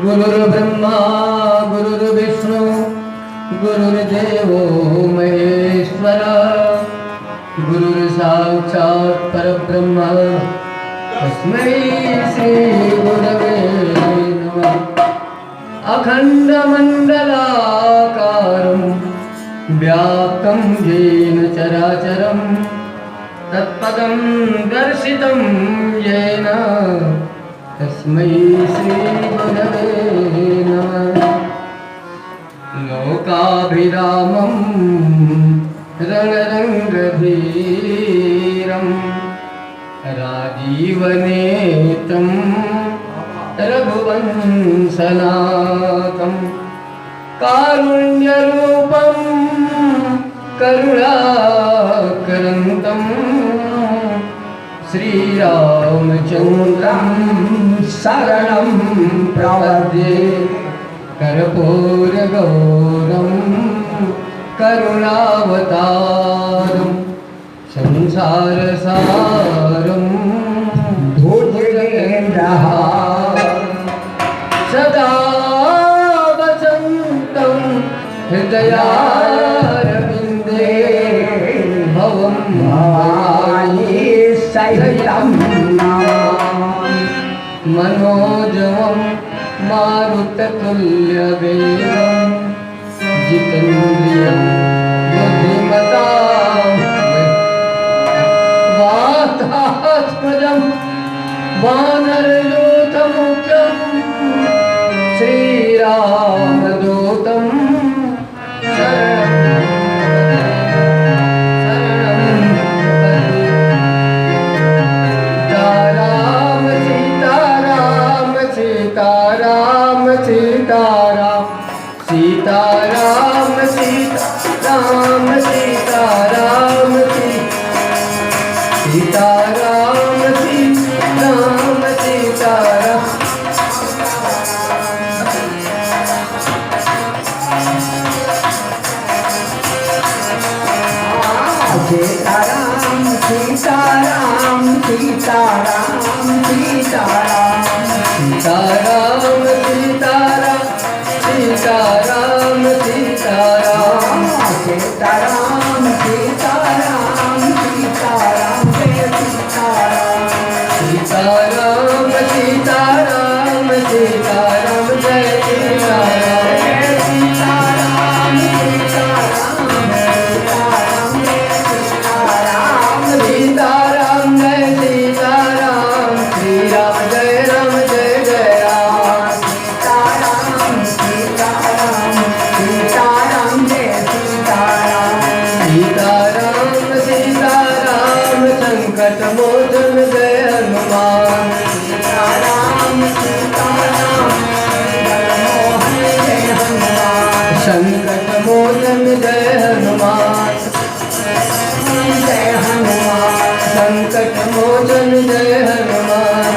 गुरुर्ब्रह्मा गुरुर्विष्णु गुरुर्देवो महेश्वर गुरुर्साक्षात् परब्रह्म तस्मै श्री गुरवे नमः। अखण्डमण्डलाकारं व्याप्तं येन चराचरं तत्पदं दर्शितं येन तस्मै श्री गुरवे नमः। लोकाभिरामं रणरङ्गधीरं राजीवनेत्रं रघुवंशनाथं कारुण्यरूपं करुणाकरन्तं श्रीरामचन्द्रं शरणं प्रपद्ये कर्पूरगौरं करुणावतारं संसारसारं भुजगेन्द्रः सदा वसन्तं हृदयारविन्दे भवं भवानी सहितं मनोजवं मारुततुल्यवेगं जितेन्द्रियं बुद्धिमतां वातात्मजं वानरयूथमुख्यं श्रीरामदूतं सीताराम सीताराम सीताराम सीताराम सीताराम सीताराम सीताराम सीताराम सीताराम सीताराम सीताराम सीताराम सीताराम सीताराम सीताराम सीताराम सीताराम सीताराम सीताराम जय सीताराम सीताराम सीताराम जय सीताराम श्री राम जय राम जय जय राम सीताराम सीताराम सीताराम जय सीताराम सीताराम सीताराम संकट मोचन जय हनुमान सीताराम सीताराम संकट मोचन जय हनुमान जय हनुमान संकट मोचन जय हनुमान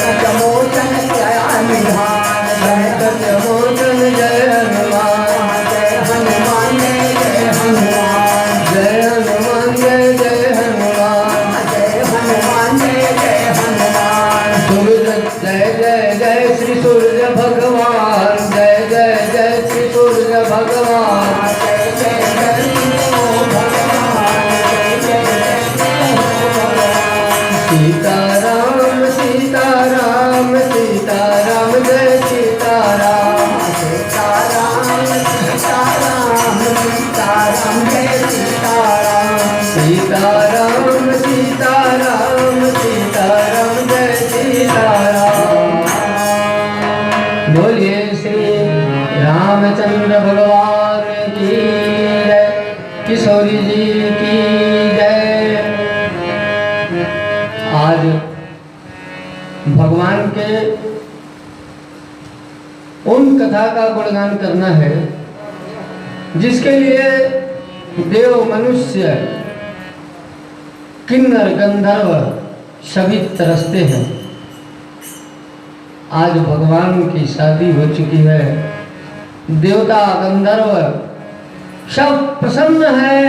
संकट मोचन जय हनुमान संकट मोचन जय हनुमान जय हनुमान जय हनुमान जय हनुमान जय जय हनुमान जय हनुमान जय हनुमान सूर्य जय जय जय श्री सूर्य भगवान जय जय जय श्री सूर्य भगवान जय जय जय सीताराम सीताराम सीताराम जय सीताराम सीताराम सीताराम सीताराम जय सीताराम सीताराम सीताराम सीताराम जय सीताराम बोलिए श्री रामचंद्र भगवान की जय किशोरी जी की जय। आज भगवान के उन कथा का गुणगान करना है जिसके लिए देव मनुष्य किन्नर गंधर्व सभी तरसते हैं। आज भगवान की शादी हो चुकी है, देवता गंधर्व सब प्रसन्न है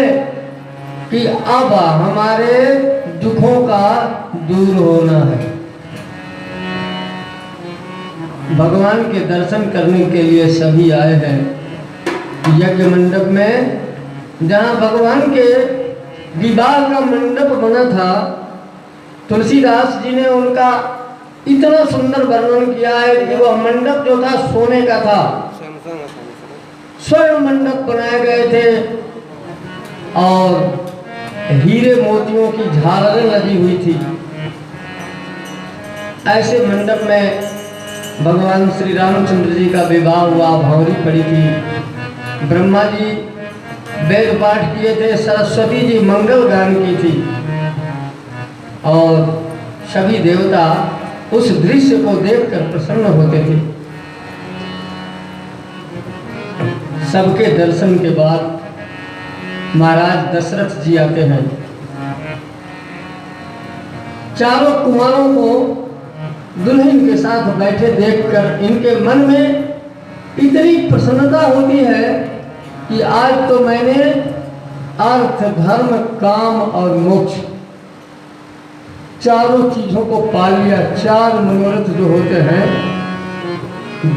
कि अब हमारे दुखों का दूर होना है। भगवान के दर्शन करने के लिए सभी आए हैं यज्ञ मंडप में, जहाँ भगवान के विवाह का मंडप बना था। तुलसीदास जी ने उनका इतना सुंदर वर्णन किया है कि वह मंडप जो था सोने का था, स्वर्ण मंडप बनाए गए थे और हीरे मोतियों की झालरें लगी हुई थी। ऐसे मंडप में भगवान श्री रामचंद्र जी का विवाह हुआ, भौरी पड़ी थी। ब्रह्मा जी वेद पाठ किए थे, सरस्वती जी मंगल गान की थी और सभी देवता उस दृश्य को देखकर प्रसन्न होते थे। सबके दर्शन के बाद महाराज दशरथ जी आते हैं। चारों कुमारों को दुल्हन के साथ बैठे देखकर इनके मन में इतनी प्रसन्नता होती है कि आज तो मैंने अर्थ, धर्म, काम और मोक्ष चारों चीजों को पा लिया। चार मनोरथ जो होते हैं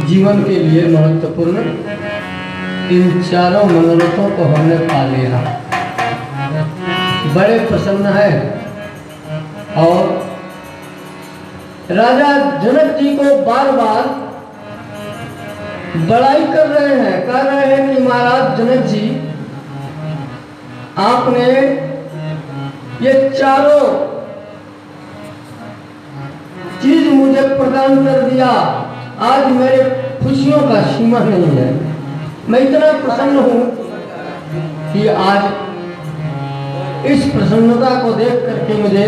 जीवन के लिए महत्वपूर्ण, इन चारों मनोरथों को हमने पा लिया। बड़े प्रसन्न है। और राजा जनक जी को बार बार बड़ाई कर रहे हैं, कह रहे हैं कि महाराज जनक जी, आपने ये चारों चीज मुझे प्रदान कर दिया। आज मेरे खुशियों का सीमा नहीं है। मैं इतना प्रसन्न हूं कि आज इस प्रसन्नता को देख करके मुझे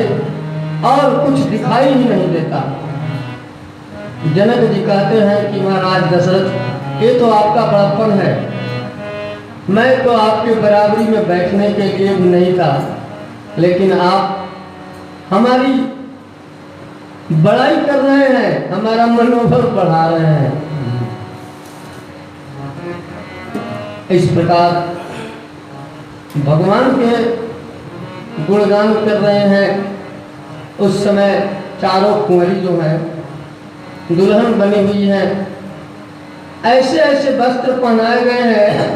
और कुछ दिखाई ही नहीं देता। जनक जी कहते हैं कि महाराज दशरथ, ये तो आपका बड़प्पन है। मैं तो आपके बराबरी में बैठने के लिए भी नहीं था, लेकिन आप हमारी बड़ाई कर रहे हैं, हमारा मनोबल बढ़ा रहे हैं। इस प्रकार भगवान के गुणगान कर रहे हैं। उस समय चारों कुंवरी जो हैं, दुल्हन बनी हुई हैं, ऐसे ऐसे वस्त्र पहनाए गए हैं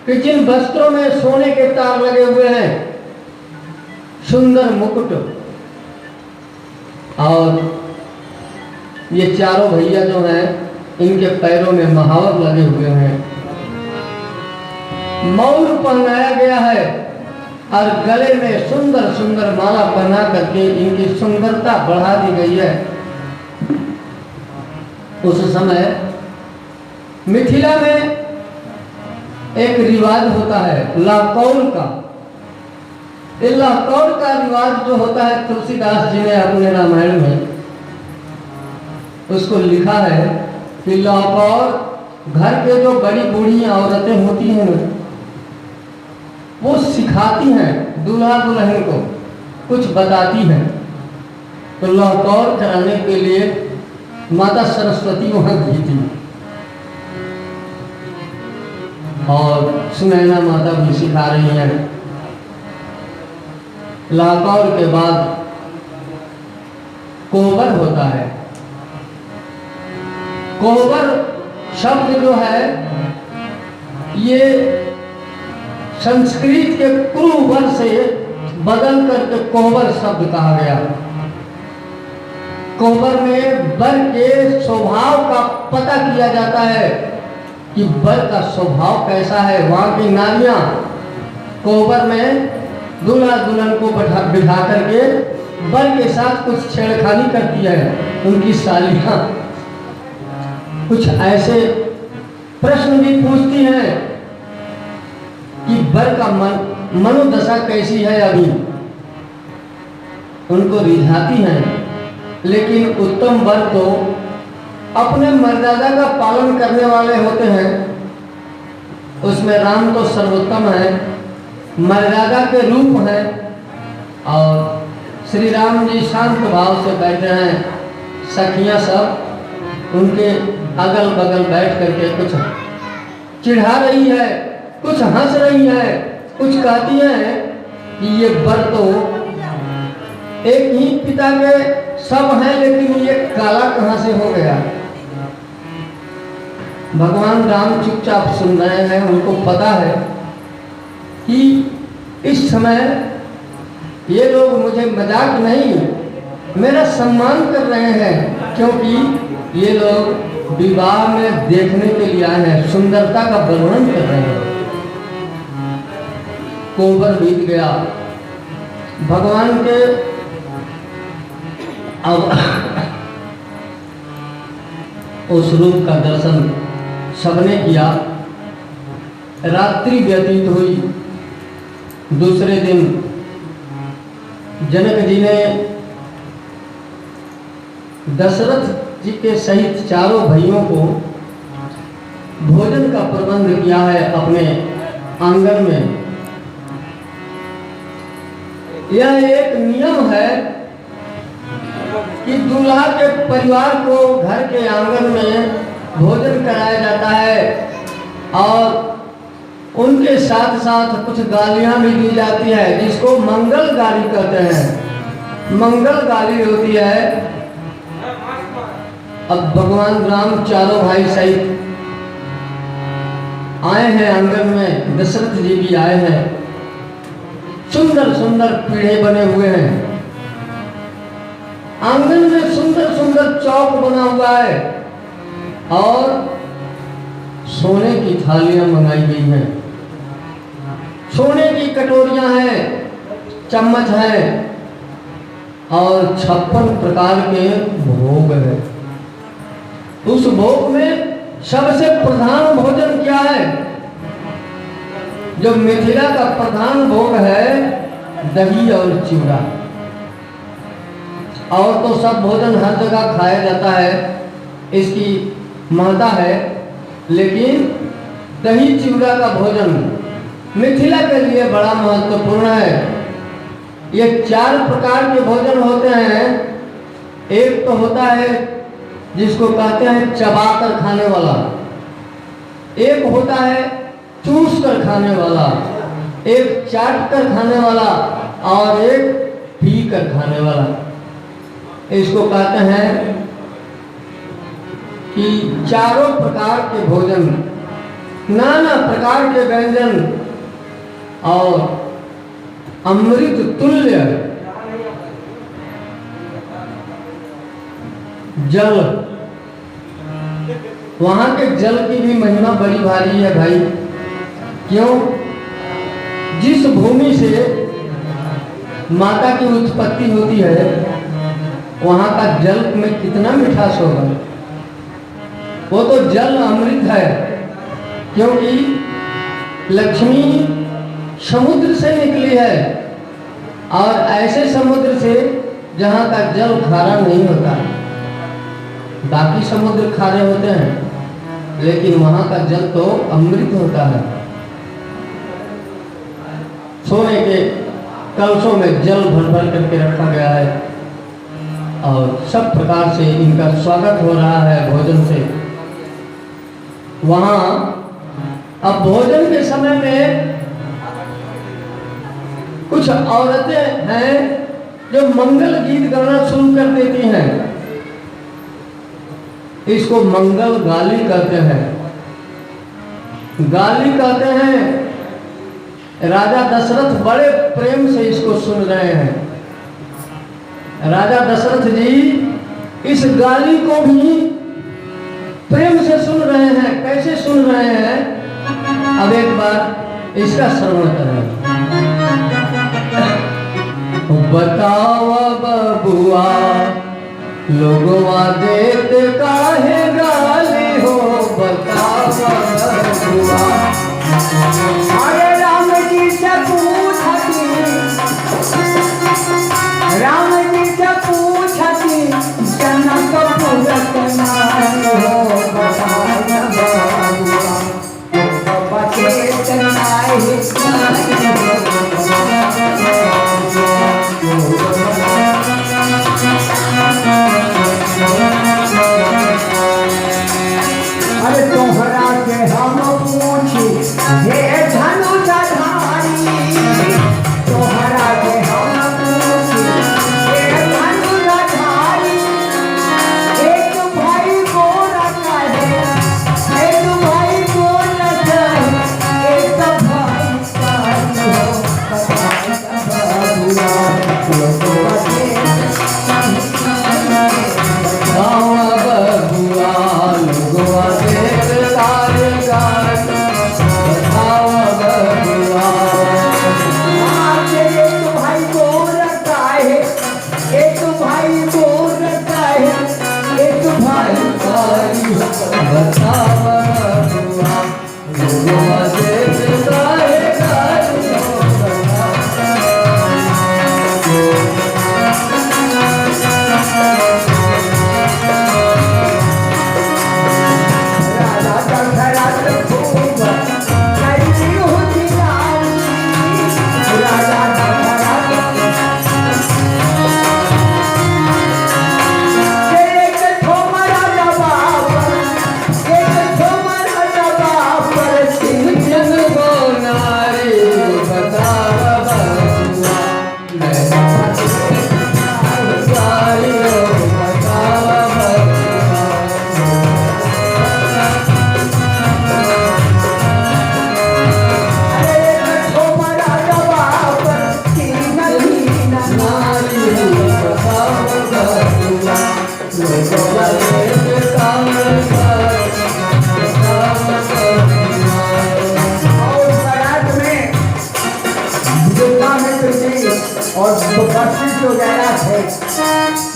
कि जिन वस्त्रों में सोने के तार लगे हुए हैं, सुंदर मुकुट। और ये चारों भैया जो हैं, इनके पैरों में महावर लगे हुए हैं। मौर पहनाया गया है और गले में सुंदर सुंदर माला पहना करके इनकी सुंदरता बढ़ा दी गई है। उस समय मिथिला में एक रिवाज होता है लाकौल का। ये लाकौल का रिवाज जो होता है, तुलसीदास जी ने अपने रामायण में उसको लिखा है कि लाकौल घर के जो बड़ी बूढ़ी औरतें होती हैं वो सिखाती हैं दूल्हा दुल्हन को, कुछ बताती हैं। तो लाकौल कराने के लिए माता सरस्वती वहां गई थी और सुनैना माता भी सिखा रही हैं। लाकौल के बाद कोहबर होता है। कोहबर शब्द जो है ये संस्कृत के कुरुवर से बदल करके कोहबर शब्द कहा गया। कोहबर में वर के स्वभाव का पता किया जाता है कि वर का स्वभाव कैसा है। वहां की नारियां कोहबर में दूल्हा दुल्हन को बिठा करके वर के साथ कुछ छेड़खानी करती है। उनकी सालियां कुछ ऐसे प्रश्न भी पूछती हैं कि वर का मनोदशा कैसी है, अभी उनको रिझाती हैं। लेकिन उत्तम वर तो अपने मर्यादा का पालन करने वाले होते हैं। उसमें राम तो सर्वोत्तम है, मर्यादा के रूप हैं। और श्री राम जी शांत भाव से बैठे हैं। सखियां सब उनके अगल बगल बैठ करके कुछ चिढ़ा रही है, कुछ हंस रही है, कुछ कहती हैं कि ये वर तो एक ही पिता के सब हैं, लेकिन ये काला कहां से हो गया। भगवान राम चुपचाप सुन रहे हैं। उनको पता है कि इस समय ये लोग मुझे मजाक नहीं, मेरा सम्मान कर रहे हैं, क्योंकि ये लोग विवाह में देखने के लिए आए हैं, सुंदरता का वर्णन कर रहे हैं। कोहबर बीत गया। भगवान के अब उस रूप का दर्शन सबने किया। रात्रि व्यतीत हुई। दूसरे दिन जनक जी ने दशरथ जी के सहित चारों भाइयों को भोजन का प्रबंध किया है अपने आंगन में। यह एक नियम है कि दूल्हा के परिवार को घर के आंगन में भोजन कराया जाता है और उनके साथ साथ कुछ गालियां भी दी जाती है, जिसको मंगल गाली कहते हैं। मंगल गाली होती है। अब भगवान राम चारों भाई सहित आए हैं आंगन में, दशरथ जी भी आए हैं। सुंदर सुंदर पीढ़े बने हुए हैं आंगन में, सुंदर सुंदर चौक बना हुआ है और सोने की थालियां मंगाई गई हैं, सोने की कटोरियां हैं, चम्मच है और 56 प्रकार के भोग है। उस भोग में सबसे प्रधान भोजन क्या है? जो मिथिला का प्रधान भोग है दही और चिवड़ा। और तो सब भोजन हर जगह खाया जाता है, इसकी महत्ता है, लेकिन दही चिवड़ा का भोजन मिथिला के लिए बड़ा महत्वपूर्ण है। ये 4 प्रकार के भोजन होते हैं। एक तो होता है जिसको कहते हैं चबा कर खाने वाला, एक होता है चूस कर खाने वाला, एक चाट कर खाने वाला और एक पी कर खाने वाला। इसको कहते हैं कि चारों प्रकार के भोजन, नाना प्रकार के व्यंजन और अमृत तुल्य जल। वहां के जल की भी महिमा बड़ी भारी है भाई। क्यों? जिस भूमि से माता की उत्पत्ति होती है वहां का जल में कितना मिठास होगा। वो तो जल अमृत है, क्योंकि लक्ष्मी समुद्र से निकली है और ऐसे समुद्र से जहां का जल खारा नहीं होता। बाकी समुद्र खारे होते हैं लेकिन वहां का जल तो अमृत होता है। सोने के कलशों में जल भर भर करके रखा गया है और सब प्रकार से इनका स्वागत हो रहा है भोजन से। वहां अब भोजन के समय में कुछ औरतें हैं जो मंगल गीत गाना शुरू कर देती हैं। इसको मंगल गाली कहते हैं। गाली कहते हैं। राजा दशरथ बड़े प्रेम से इसको सुन रहे हैं। राजा दशरथ जी इस गाली को भी प्रेम से सुन रहे हैं। कैसे सुन रहे हैं? अब एक बार इसका श्रवण करें। बताओ बबुआ लोगवा देत काहे गाली हो, बताओ बबुआ। अरे राम जी से पूछती, राम जी से पूछती जनक पूरत नाम हो, बताओ बबुआ। बचेत नाही अरे तोहरा के हम पूछी हे धनुषधारी, तोहरा के हम पूछी हे धनुषधारी। एक भाई गोरा कहे, एक भाई गोरा कहे, एक भाई काली हो, वगैरह थे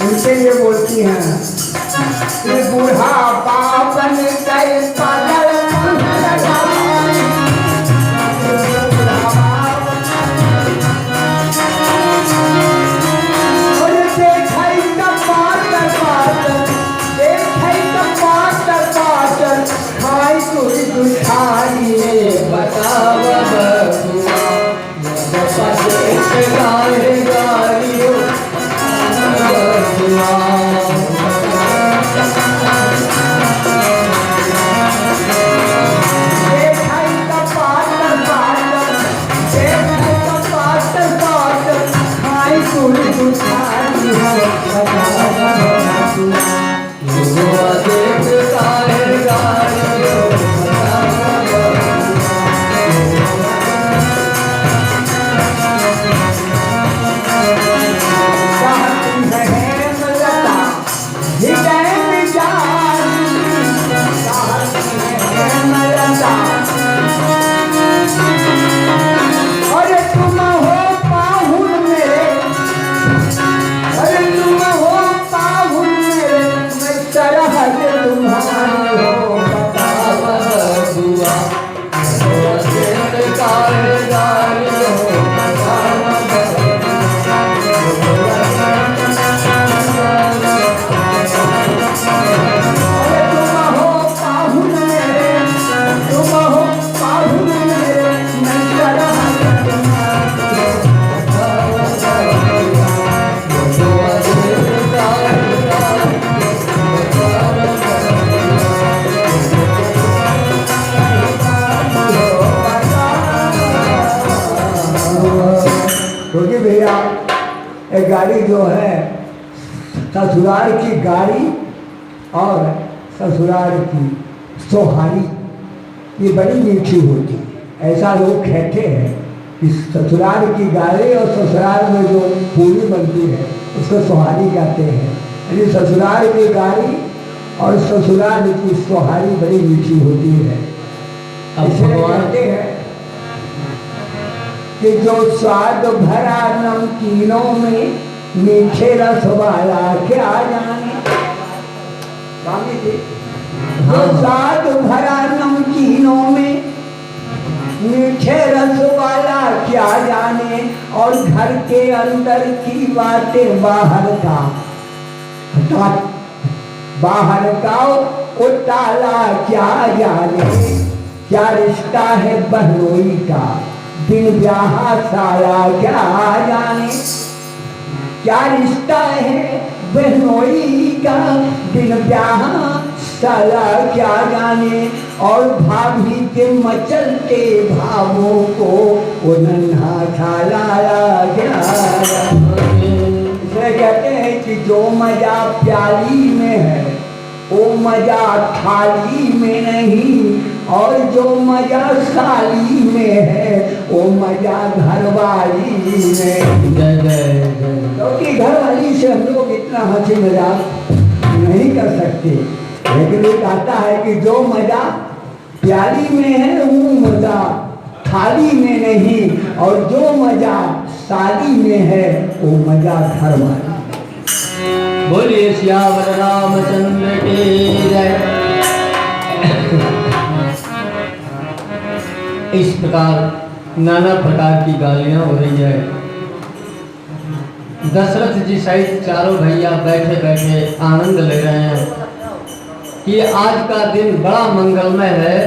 उनके लिए बोलती हैं कि बूढ़ा बापन गए पागल क्योंकि भैया एक गाड़ी जो है ससुराल की गाड़ी और ससुराल की सोहारी ये बड़ी मीठी होती है। ऐसा लोग कहते हैं कि ससुराल की गाड़ी और ससुराल में जो पूरी बनती है उसको सोहारी कहते हैं। यानी ससुराल की गाड़ी और ससुराल की सोहारी बड़ी मीठी होती है। इसलिए कहते हैं कि जो स्वाद भरा नमकीनों में मीठे रस वाला क्या जाने। स्वामी जी, जो स्वाद भरा नमकीनों में मीठे रस वाला क्या जाने, और घर के अंदर की बातें बाहर का वो ताला क्या जाने। क्या रिश्ता है बहनोई का बिन ब्याह साला क्या जाने। क्या रिश्ता है बहनोई का बिन ब्याह साला क्या जाने। और भाभी के मचलते भावों को वो नन्हा साला क्या जाने। इसलिए कहते हैं कि जो मजा प्याली में है वो मजा थाली में नहीं, और जो मजा साली में है वो मजा घरवाली में। क्योंकि घरवाली से हम लोग इतना हंसी मजाक नहीं कर सकते, लेकिन ये कहता है कि जो मजा प्याली में है वो मजा थाली में नहीं, और जो मजा साली में है वो मजा घरवाली। बोलिए श्याम रामचंद्र की जय। इस प्रकार नाना प्रकार की गालियां हो रही है। दशरथ जी सहित चारों भैया बैठे बैठे आनंद ले रहे हैं कि आज का दिन बड़ा मंगलमय है,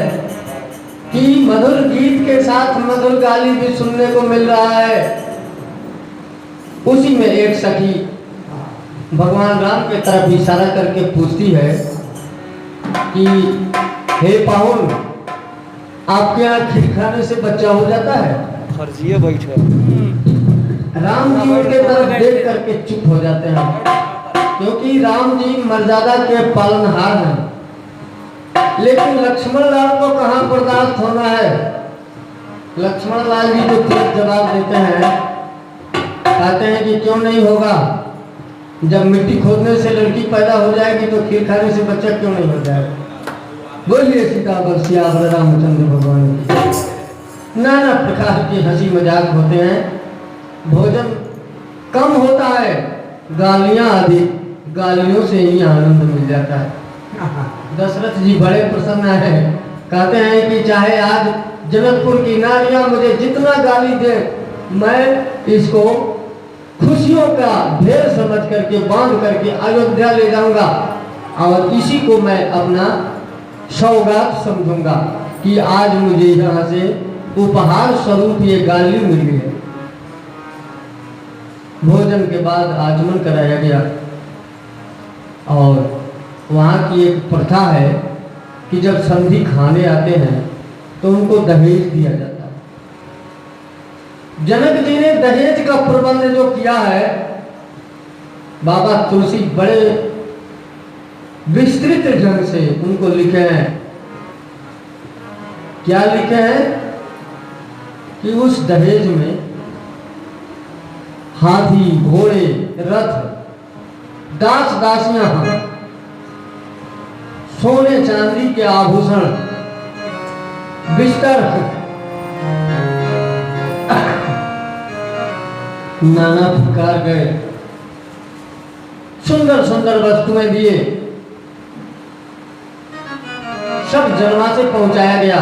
कि मधुर गीत के साथ मधुर गाली भी सुनने को मिल रहा है। उसी में एक सखी भगवान राम के तरफ इशारा करके पूछती है कि हे पाहुन, आपके यहाँ खीर खाने से बच्चा हो जाता है? फर्जिए बैठे। राम जी उनके तरफ देख करके चुप हो जाते हैं, क्योंकि राम जी मर्यादा के पालनहार हैं। लेकिन लक्ष्मण लाल को कहाँ बर्दाश्त होना है। लक्ष्मण लाल जी तो तुरंत जवाब देते हैं, कहते हैं कि क्यों नहीं होगा, जब मिट्टी खोदने से लड़की पैदा हो जाएगी तो खीर खाने से बच्चा क्यों नहीं हो जाएगा। बोलिए सीतावर सियावर रामचंद्र भगवान की। नाना प्रकार की हंसी मजाक होते हैं। भोजन कम होता है, गालियां अधिक, गालियों से ही आनंद मिल जाता है। दशरथ जी बड़े प्रसन्न हैं, कहते हैं कि चाहे आज जनकपुर की नारियां मुझे जितना गाली दे, मैं इसको खुशियों का ढेर समझ करके बांध करके अयोध्या ले जाऊंगा और इसी को मैं अपना सौगात समझूंगा कि आज मुझे यहाँ से उपहार स्वरूप ये गाली मिली है। भोजन के बाद आचमन कराया गया और वहाँ की एक प्रथा है कि जब संधि खाने आते हैं तो उनको दहेज दिया जाता है। जनक जी ने दहेज का प्रबंध जो किया है, बाबा तुलसी बड़े विस्तृत ढंग से उनको लिखे हैं। क्या लिखे हैं कि उस दहेज में हाथी, घोड़े, रथ, दास दासियां, सोने चांदी के आभूषण, बिस्तर, नाना प्रकार गए सुंदर सुंदर वस्तुएं दिए, सब जनवा से पहुंचाया गया।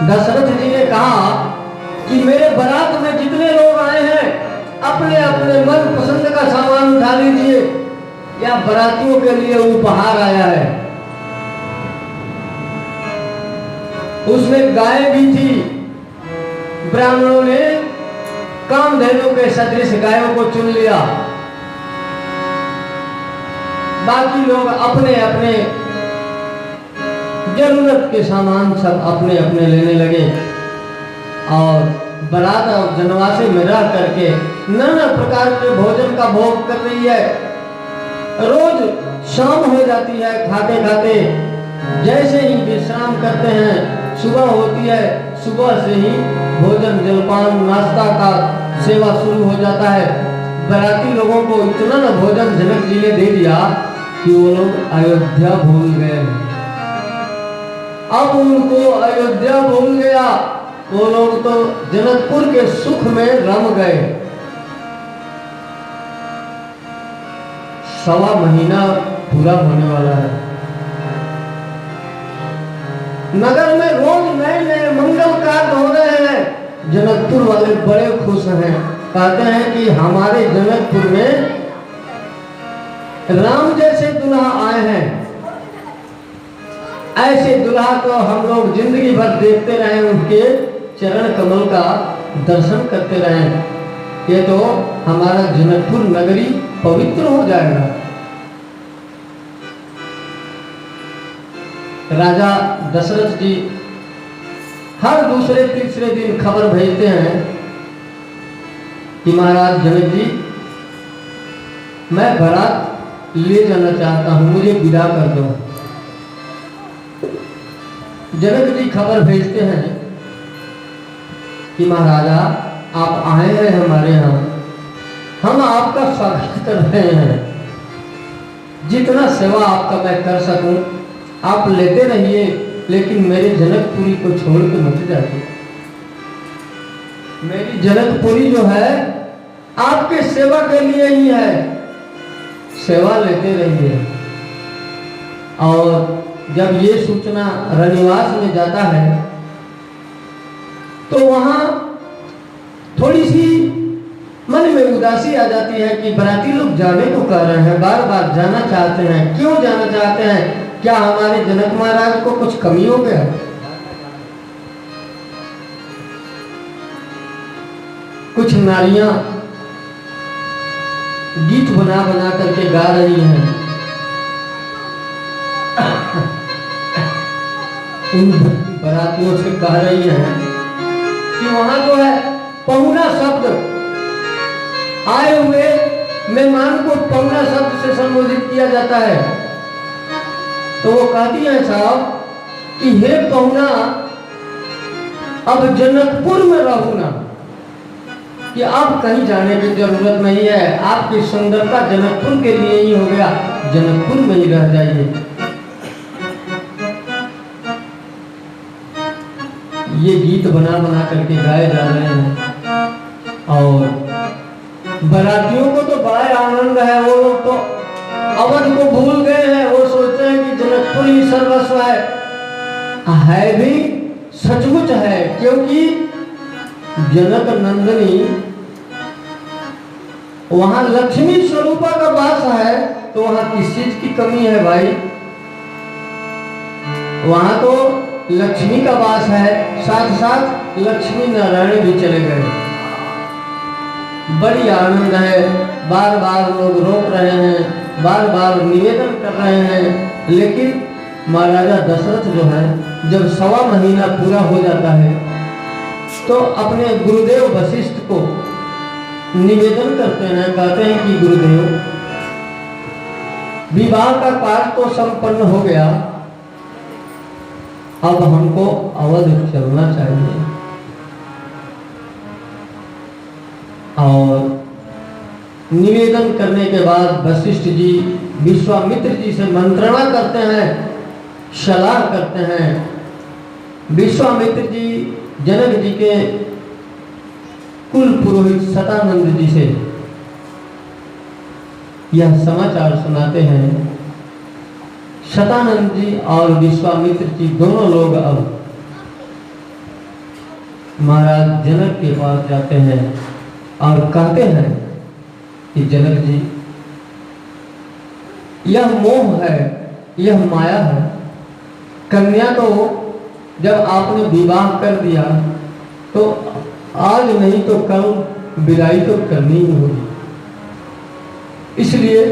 दशरथ जी ने कहा कि मेरे बारात में जितने लोग आए हैं अपने अपने मन पसंद का सामान उठा लीजिए, या बारातियों के लिए उपहार आया है। उसमें गाय भी थी, ब्राह्मणों ने कामधेनु के सदृश गायों को चुन लिया। बाकी लोग अपने अपने जरूरत के सामान सब अपने अपने लेने लगे और बारात और जनवासे में रह करके नाना प्रकार के भोजन का भोग कर रही है। रोज शाम हो जाती है, खाते खाते जैसे ही विश्राम करते हैं, सुबह होती है, सुबह से ही भोजन, जलपान, नाश्ता का सेवा शुरू हो जाता है। बाराती लोगों को इतना ना भोजन जनक जी ने दे दिया कि वो लोग अयोध्या भूल गए। अब उनको अयोध्या भूल गया, वो लोग तो जनकपुर के सुख में रम गए। 1.25 महीना पूरा होने वाला है। नगर में रोज नए नए मंगल कार्य हो रहे हैं। जनकपुर वाले बड़े खुश हैं, कहते हैं कि हमारे जनकपुर में राम जैसे दुल्हा आए हैं। ऐसे दुल्हा तो हम लोग जिंदगी भर देखते रहे, उनके चरण कमल का दर्शन करते रहे। ये तो हमारा जनकपुर नगरी पवित्र हो जाएगा। राजा दशरथ जी हर दूसरे तीसरे दिन खबर भेजते हैं कि महाराज जनक जी, मैं बारात ले जाना चाहता हूं, मुझे विदा कर दो। जनक जी खबर भेजते हैं कि महाराजा आप आए हैं हमारे यहाँ, हम आपका स्वागत कर रहे हैं, जितना सेवा आपका मैं कर सकूं आप लेते रहिए, लेकिन मेरे जनकपुरी को छोड़ के मत जाइए। मेरी जनकपुरी जो है आपके सेवा के लिए ही है, सेवा लेते रहिए। और जब ये सूचना रनिवास में जाता है तो वहां थोड़ी सी मन में उदासी आ जाती है कि बराती लोग जाने को कह रहे हैं, बार बार जाना चाहते हैं, क्यों जाना चाहते हैं? क्या हमारे जनक महाराज को कुछ कमी हो गया? कुछ नारियां गीत बना बना करके गा रही हैं, उन बरातियों से कह रही हैं कि वहां जो है पहुना शब्द, आए हुए मेहमान को पहुना शब्द से संबोधित किया जाता है। तो वो कहती है साहब कि हे पहुना, अब जनकपुर में रहू ना, कि अब कहीं जाने की जरूरत नहीं है, आपकी सुंदरता जनकपुर के लिए ही हो गया, जनकपुर में ही रह जाइए। ये गीत बना बना करके गाए जा रहे हैं और बारातियों को तो बड़ा आनंद है, वो लोग तो अवध को भूल गए हैं, वो सोचते हैं कि जनकपुर ही सर्वस्व है भी सचमुच है, क्योंकि जनक नंदनी वहां लक्ष्मी स्वरूपा का वास है, तो वहां किस चीज की कमी है भाई? वहां तो लक्ष्मी का वास है, साथ साथ लक्ष्मी नारायण भी चले गए। बड़ी आनंद है, बार बार लोग रोक रहे हैं, बार बार निवेदन कर रहे हैं, लेकिन महाराजा दशरथ जो है, जब 1.25 महीना पूरा हो जाता है तो अपने गुरुदेव वशिष्ठ को निवेदन करते हैं, कहते हैं कि गुरुदेव, विवाह का कार्य तो संपन्न हो गया, अब हमको अवध चलना चाहिए। और निवेदन करने के बाद वशिष्ठ जी विश्वामित्र जी से मंत्रणा करते हैं, सलाह करते हैं। विश्वामित्र जी जनक जी के कुल पुरोहित शतानंद जी से यह समाचार सुनाते हैं। शतानंद जी और विश्वामित्र जी दोनों लोग अब महाराज जनक के पास जाते हैं और कहते हैं कि जनक जी, यह मोह है, यह माया है। कन्या तो जब आपने विवाह कर दिया तो आज नहीं तो कल विदाई तो करनी ही होगी, इसलिए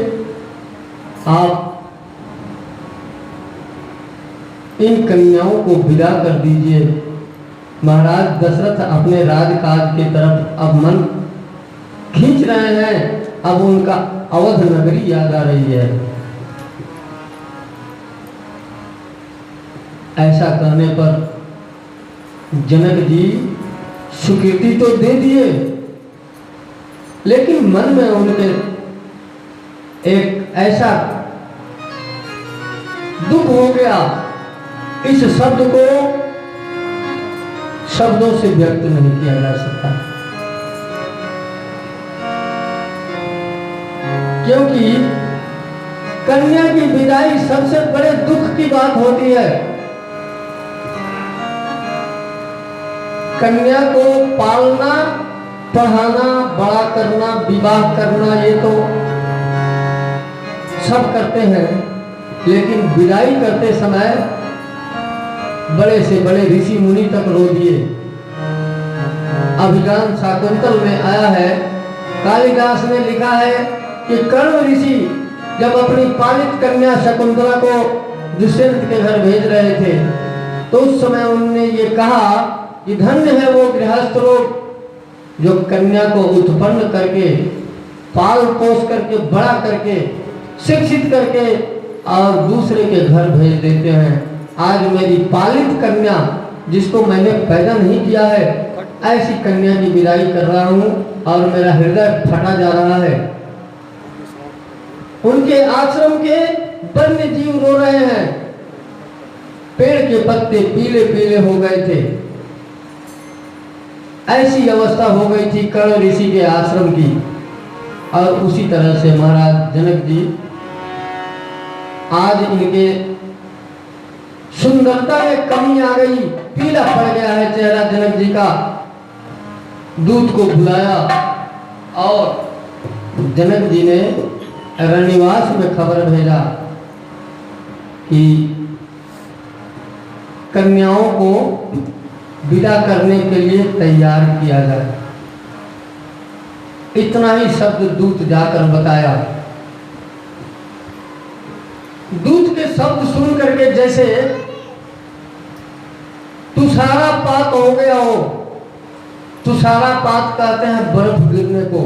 आप इन कन्याओं को विदा कर दीजिए। महाराज दशरथ अपने राजकाज की तरफ अब मन खींच रहे हैं, अब उनका अवध नगरी याद आ रही है। ऐसा कहने पर जनक जी स्वीकृति तो दे दिए, लेकिन मन में उनके एक ऐसा दुख हो गया, इस शब्द को शब्दों से व्यक्त नहीं किया जा सकता, क्योंकि कन्या की विदाई सबसे बड़े दुख की बात होती है। कन्या को पालना, पढ़ाना, बड़ा करना, विवाह करना, ये तो सब करते हैं, लेकिन विदाई करते समय बड़े से बड़े ऋषि मुनि तक रो दिए। अभिज्ञान शाकुंतल में आया है, कालिदास ने लिखा है कि कर्ण ऋषि जब अपनी पालित कन्या शकुंतला को दुष्यंत के घर भेज रहे थे, तो उस समय उन्होंने ये कहा कि धन्य है वो गृहस्थ लोग जो कन्या को उत्पन्न करके, पाल पोस करके, बड़ा करके, शिक्षित करके और दूसरे के घर भेज देते हैं। आज मेरी पालित कन्या, जिसको मैंने पैदा नहीं किया है, ऐसी कन्या की विदाई कर रहा हूं और मेरा हृदय फटा जा रहा है। उनके आश्रम के वन्य जीव रो रहे हैं, पेड़ के पत्ते पीले पीले हो गए थे। ऐसी अवस्था हो गई थी कर्ण ऋषि के आश्रम की। और उसी तरह से महाराज जनक जी, आज इनके सुंदरता में कमी आ गई, पीला पड़ गया है चेहरा जनक जी का। दूत को बुलाया और जनक जी ने रनिवास में खबर भेजा कि कन्याओं को विदा करने के लिए तैयार किया जाए। इतना ही शब्द दूत जाकर बताया। दूत के शब्द सुन करके जैसे तुषारापात हो गया हो। तुषारापात कहते हैं बर्फ गिरने को।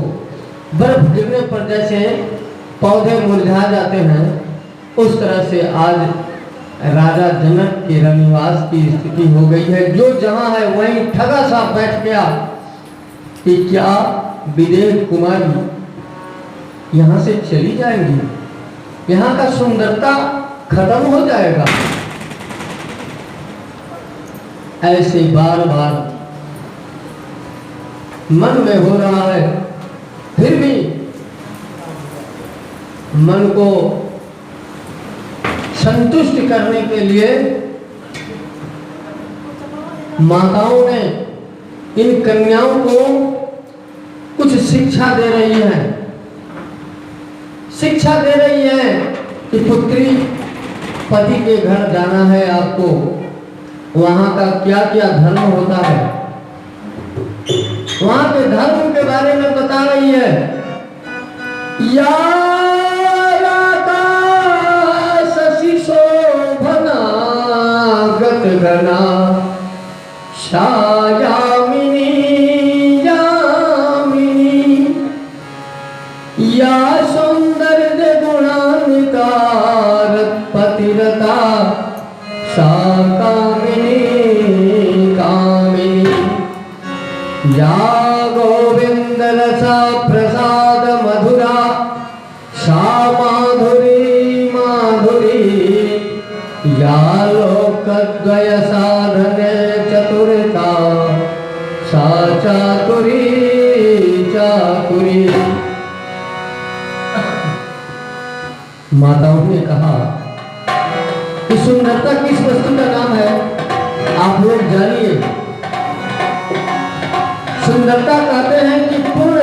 बर्फ गिरने पर जैसे पौधे मुरझा जाते हैं, उस तरह से आज राजा जनक के रनिवास की स्थिति हो गई है। जो जहां है वहीं ठगा सा बैठ गया कि क्या विदेह कुमारी यहां से चली जाएंगी, यहाँ का सुंदरता खत्म हो जाएगा। ऐसे बार बार मन में हो रहा है, फिर भी मन को संतुष्ट करने के लिए माताओं ने इन कन्याओं को कुछ शिक्षा दे रही हैं। शिक्षा दे रही है कि पुत्री, पति के घर जाना है आपको, वहां का क्या क्या धर्म होता है, वहां के धर्म के बारे में बता रही है। या शशि शोभना गत गणा शायामिनी यामिनी या सौंदर्य गुणान्विता पतिरता सा कामिनी कामिनी या गोविंद रसा प्रसाद मधुरा सा माधुरी माधुरी या लोकद्वय साधने चतुरता सा चातुरी चातुरी। माताओं ने कहा कि सुंदरता किस वस्तु का नाम है, आप लोग जानिए। सुंदरता कहते हैं कि पूर्ण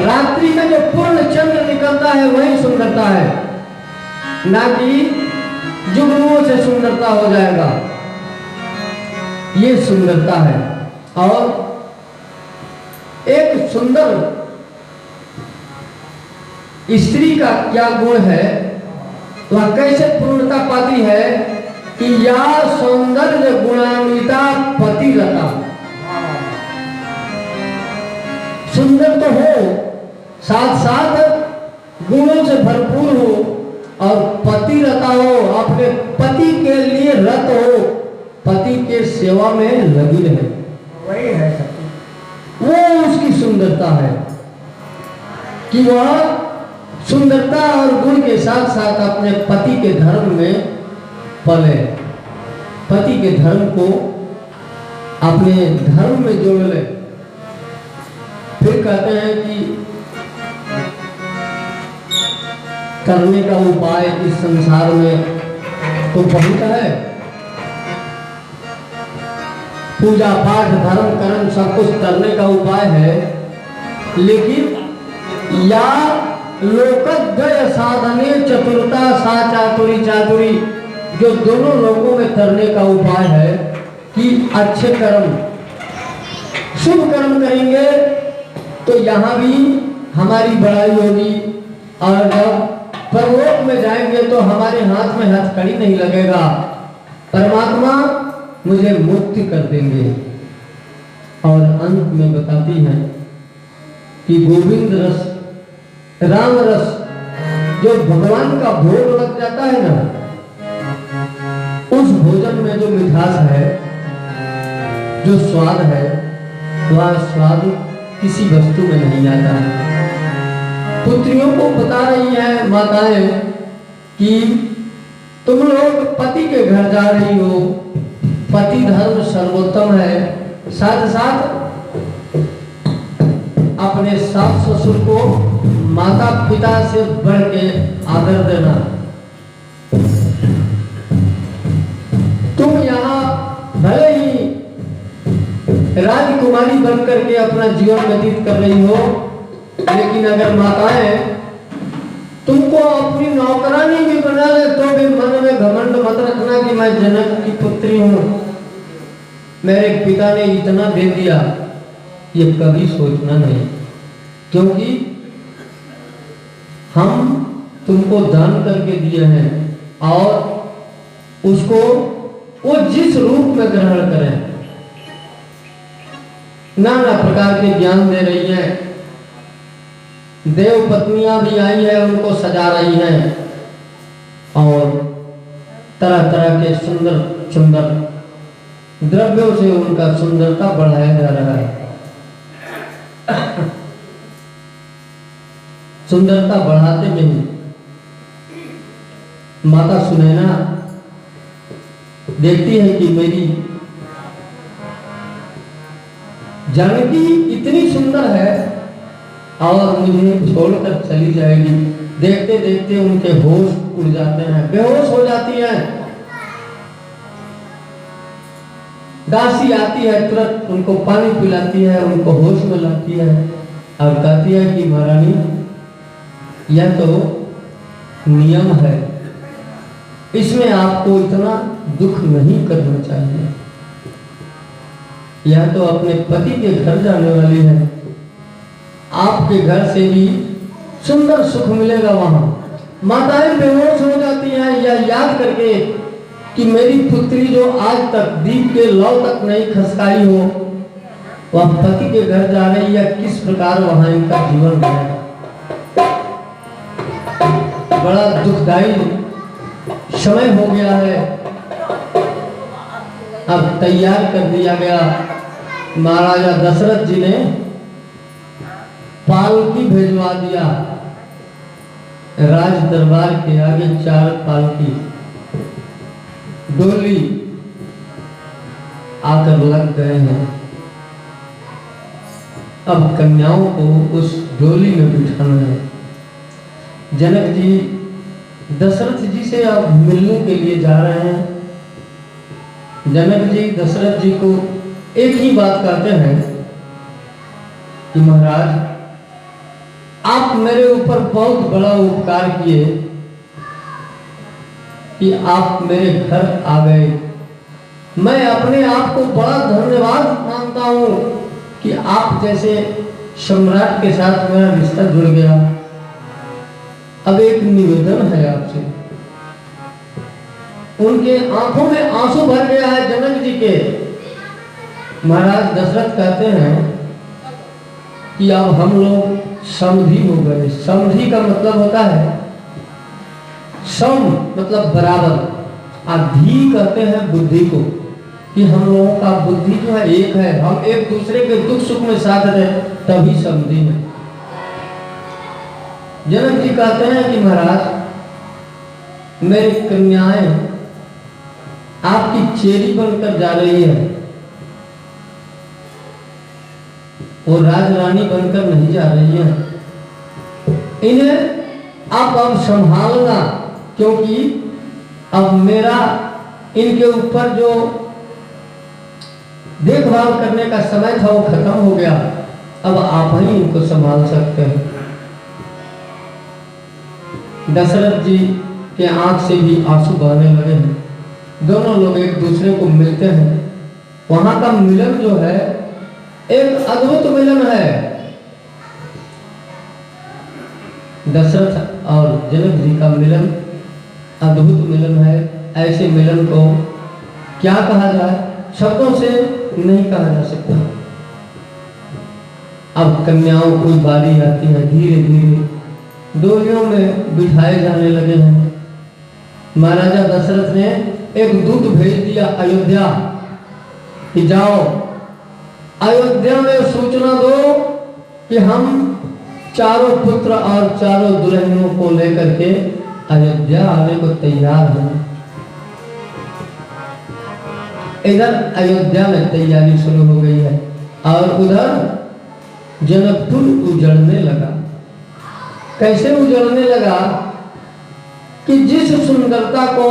रात्रि में जो पूर्ण चंद्र निकलता है वही सुंदरता है, ना कि जुगनुओं से सुंदरता हो जाएगा। ये सुंदरता है। और एक सुंदर स्त्री का क्या गुण है, वह कैसे पूर्णता पाती है कि या सौंदर्य गुणान्विता पतिरता। सुंदर तो हो, साथ साथ गुणों से भरपूर हो और पतिरता हो, अपने पति के लिए रत हो, पति के सेवा में लगी रहे, वही है वो उसकी सुंदरता है। कि वह सुंदरता और गुण के साथ साथ अपने पति के धर्म में पले, पति के धर्म को अपने धर्म में जोड़ ले। फिर कहते हैं कि करने का उपाय इस संसार में तो बहुत है, पूजा पाठ धर्म कर्म सब कुछ करने का उपाय है, लेकिन या लोकद्वय साधने चतुरता सा चातुरी चातुरी, जो दोनों लोगों में करने का उपाय है कि अच्छे कर्म शुभ कर्म करेंगे तो यहाँ भी हमारी बड़ाई होगी, और जब परलोक में जाएंगे तो हमारे हाथ में हथकड़ी नहीं लगेगा, परमात्मा मुझे मुक्ति कर देंगे। और अंत में बताती है कि गोविंद रस, राम रस, जो भगवान का भोग लग जाता है ना, उस भोजन में जो मिठास है, जो स्वाद है, वह स्वाद किसी वस्तु में नहीं आता है। पुत्रियों को बता रही है माताएं कि तुम लोग पति के घर जा रही हो, पति धर्म सर्वोत्तम है, साथ साथ अपने सास ससुर को माता पिता से बढ़ के आदर देना। तुम यहाँ भले ही राजकुमारी बनकर के अपना जीवन व्यतीत कर रही हो, लेकिन अगर माताएं तुमको अपनी नौकरानी भी बना ले तो भी मन में घमंड मत रखना कि मैं जनक की पुत्री हूं, मेरे पिता ने इतना दे दिया, ये कभी सोचना नहीं, क्योंकि हम तुमको दान करके दिए हैं और उसको वो जिस रूप में ग्रहण करें। नाना प्रकार के ज्ञान दे रही है, देव पत्नियां भी आई है, उनको सजा रही हैं और तरह तरह के सुंदर सुंदर द्रव्यों से उनका सुंदरता बढ़ाया जा रहा है। सुंदरता बढ़ाते नहीं, माता सुनैना देखती है कि मेरी जानकी इतनी सुंदर है और मुझे छोड़कर चली जाएगी। देखते देखते उनके होश उड़ जाते हैं, बेहोश हो जाती हैं। दासी आती है, तुरंत उनको पानी पिलाती है, उनको होश में लाती है और कहती है कि महारानी, यह तो नियम है, इसमें आपको इतना दुख नहीं करना चाहिए। यह तो अपने पति के घर जाने वाली है, आपके घर से भी सुंदर सुख मिलेगा वहां। माताएं बेहोश हो जाती हैं यह याद करके कि मेरी पुत्री जो आज तक दीप के लौ तक नहीं खसकाई हो, वह पति के घर जा रही है, किस प्रकार वहां इनका जीवन रहेगा। बड़ा दुखदाई समय हो गया है। अब तैयार कर दिया गया। महाराजा दशरथ जी ने पालकी भेजवा दिया, राज दरबार के आगे 4 पालकी डोली आकर लग गए हैं। अब कन्याओं को उस डोली में बिठाना है। जनक जी दशरथ जी से अब मिलने के लिए जा रहे हैं। जनक जी दशरथ जी को एक ही बात कहते हैं कि महाराज, आप मेरे ऊपर बहुत बड़ा उपकार किए कि आप मेरे घर आ गए। मैं अपने आप को बड़ा धन्यवाद मानता हूं कि आप जैसे सम्राट के साथ मेरा रिश्ता जुड़ गया। अब एक निवेदन है आपसे। उनके आंखों में आंसू भर गया है जनक जी के। महाराज दशरथ कहते हैं कि अब हम लोग समधी हो गए। समधी का मतलब होता है सम मतलब बराबर, आधी कहते हैं बुद्धि को, कि हम लोगों का बुद्धि जो है एक है, हम एक दूसरे के दुख सुख में साथ रहे, तभी समधी है। जनक जी कहते हैं कि महाराज मेरी कन्याएं आपकी चेरी बनकर जा रही है, वो राजरानी बनकर नहीं जा रही है। इन्हें आप अब संभालना, क्योंकि अब मेरा इनके ऊपर जो देखभाल करने का समय था वो खत्म हो गया। अब आप ही इनको संभाल सकते हैं। दशरथ जी के आंख से भी आंसू बहने लगे हैं। दोनों लोग एक दूसरे को मिलते हैं। वहां का मिलन जो है एक अद्भुत मिलन है। दशरथ और जनक जी का मिलन अद्भुत मिलन है। ऐसे मिलन को क्या कहा जाए, शब्दों से नहीं कहा जा सकता। अब कन्याओं की बारी आती है, धीरे धीरे डोलियों में बिठाए जाने लगे हैं। महाराजा दशरथ ने एक दूत भेज दिया अयोध्या कि जाओ अयोध्या में सूचना दो कि हम चारों पुत्र और चारों दुल्हनों को लेकर के अयोध्या आने को तैयार हैं। इधर अयोध्या में तैयारी शुरू हो गई है और उधर जनकपुर उजड़ने लगा। कैसे उजड़ने लगा कि जिस सुंदरता को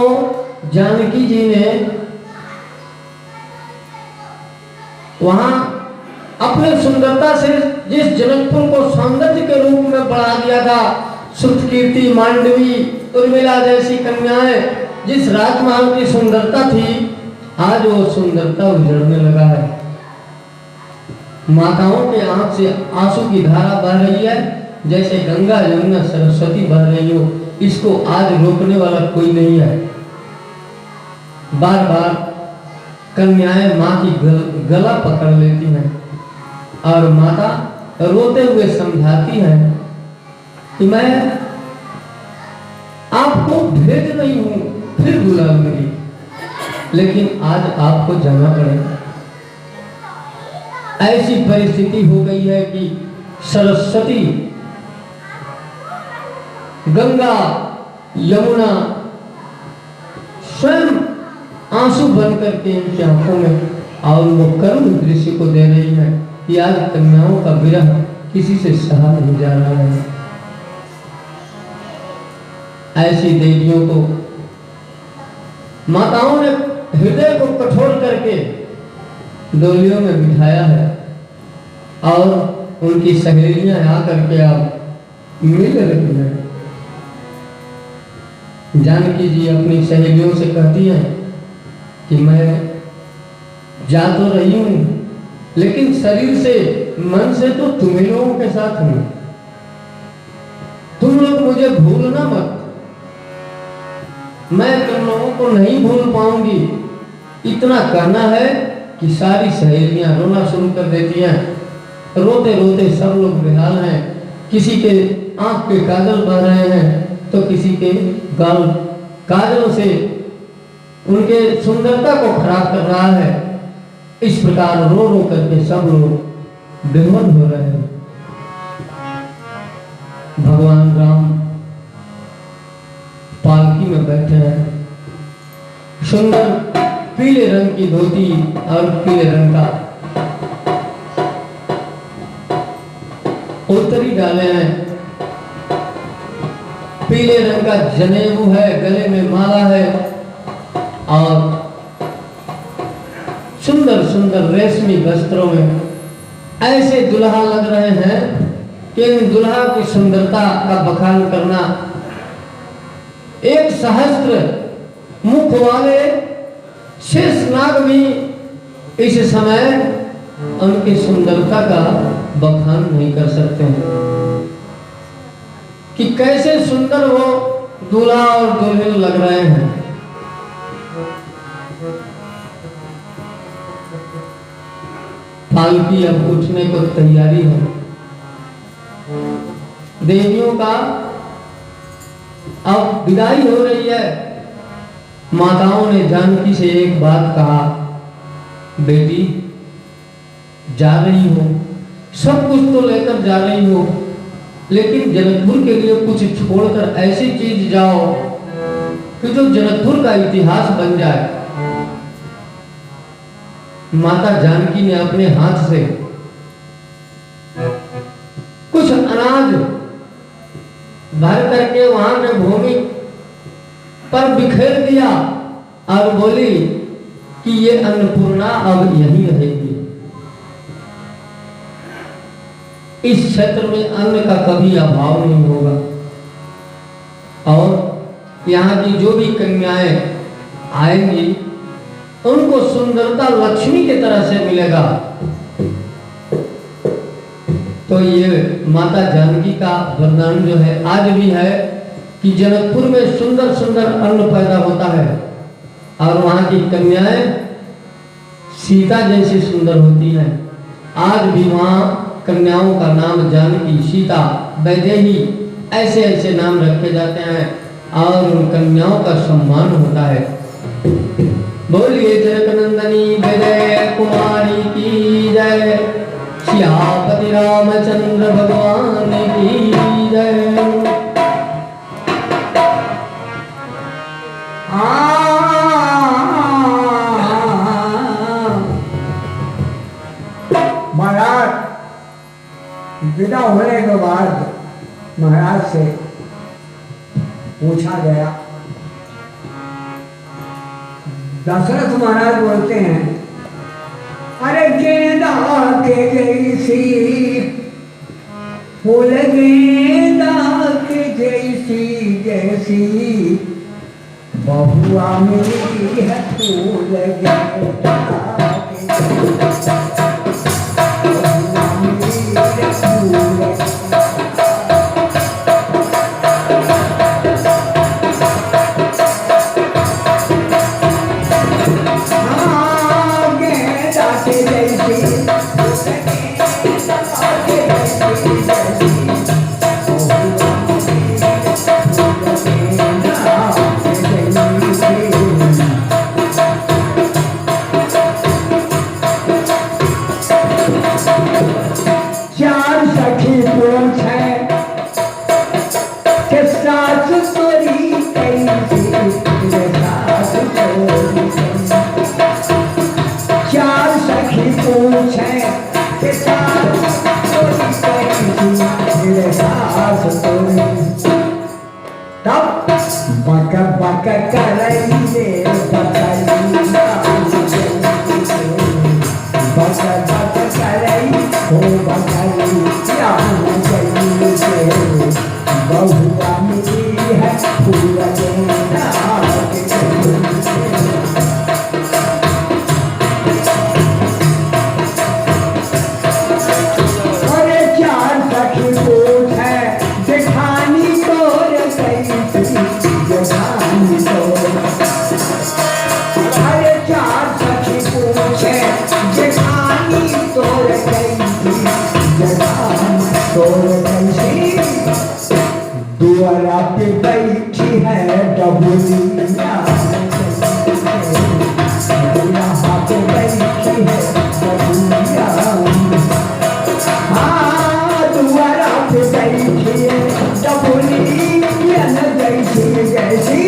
जानकी जी ने वहां अपने सुंदरता से जिस जनकपुर को सौंदर्य के रूप में बढ़ा दिया था, श्रुतकीर्ति, मांडवी, उर्मिला जैसी कन्याएं, जिस राजमहल की सुंदरता थी, आज वो सुंदरता उजड़ने लगा है। माताओं के आंख से आंसू की धारा बह रही है, जैसे गंगा यमुना सरस्वती बह रही हो। इसको आज रोकने वाला कोई नहीं है। बार बार कन्याएं माँ की गला पकड़ लेती हैं और माता रोते हुए समझाती है कि मैं आपको भेज नहीं हूं, फिर बुला लूंगी, लेकिन आज आपको जाना पड़ेगा। ऐसी परिस्थिति हो गई है कि सरस्वती, गंगा, यमुना स्वयं आंसू बन करके इनकी आंखों में और वो करुण दृश्य को दे रही है कि आज कन्याओं का विरह किसी से सहा नहीं जा रहा है। ऐसी देवियों को माताओं ने हृदय को कठोर करके डोलियों में बिठाया है और उनकी सहेलियां आकर के अब मिल रही हैं। जानकी जी अपनी सहेलियों से कहती हैं कि मैं जा तो रही हूं, लेकिन शरीर से मन से तो तुम्हीं लोगों के साथ हूं। तुम लोग मुझे भूलना मत, मैं तुम लोगों को नहीं भूल पाऊंगी। इतना कहना है कि सारी सहेलियां रोना शुरू कर देती हैं। रोते रोते सब लोग बेहाल हैं। किसी के आंख के काजल बह रहे हैं तो किसी के गाल काजलों से उनके सुंदरता को खराब कर रहा है। इस प्रकार रो रो करके सब लोग बेहोश हो रहे हैं। भगवान राम पालकी में बैठे हैं। सुंदर पीले रंग की धोती और पीले रंग का उत्तरी डाले हैं। पीले रंग का जनेऊ है, गले में माला है और सुंदर सुंदर रेशमी वस्त्रों में ऐसे दुल्हा लग रहे हैं कि इन दुल्हा की सुंदरता का बखान करना। एक सहस्त्र मुख वाले शेषनाग भी इस समय उनकी सुंदरता का बखान नहीं कर सकते हैं कि कैसे सुंदर वो दूल्हा और दुल्हन लग रहे हैं। पालकी अब उठने को तैयारी है। देवियों का अब विदाई हो रही है। माताओं ने जानकी से एक बात कहा, बेटी जा रही हो, सब कुछ तो लेकर जा रही हो, लेकिन जनकपुर के लिए कुछ छोड़कर ऐसी चीज जाओ कि जो जनकपुर का इतिहास बन जाए। माता जानकी ने अपने हाथ से कुछ अनाज भर करके वहां के भूमि पर बिखेर दिया और बोली कि ये अन्नपूर्णा अब यहीं रहेगी। इस क्षेत्र में अन्न का कभी अभाव नहीं होगा और यहाँ की जो भी कन्याएं आएंगी उनको सुंदरता लक्ष्मी की तरह से मिलेगा। तो ये माता जानकी का वरदान जो है आज भी है कि जनकपुर में सुंदर सुंदर अन्न पैदा होता है और वहां की कन्याएं सीता जैसी सुंदर होती हैं। आज भी वहां कन्याओं का नाम जानकी, सीता, वैदेही ऐसे ऐसे नाम रखे जाते हैं और उन कन्याओं का सम्मान होता है। बोलिए जनकनंदनी विजय कुमारी की जय, सियापति रामचंद्र भगवान की जय। महाराज विदा होने के बाद महाराज से पूछा गया। दशरथ महाराज बोलते हैं, अरे गेंदा के जैसी फूल, गेंदा के जैसी जैसी बहुआ मिली है फूल, गेंदा के जैसी बहुआ मिली है फूल। चार सखी पूछे कि सास तोरी कैसी सास तोरी तब बक बक करई रे बकैया बक बक करई हो बकैया बहुआ मिली है फूल देना दुआरा पे बैठी है डबुलिया यहाँ पे बैठी है डबुलिया हाँ दुआरा पे बैठी है डबुलिया न जैसी जैसी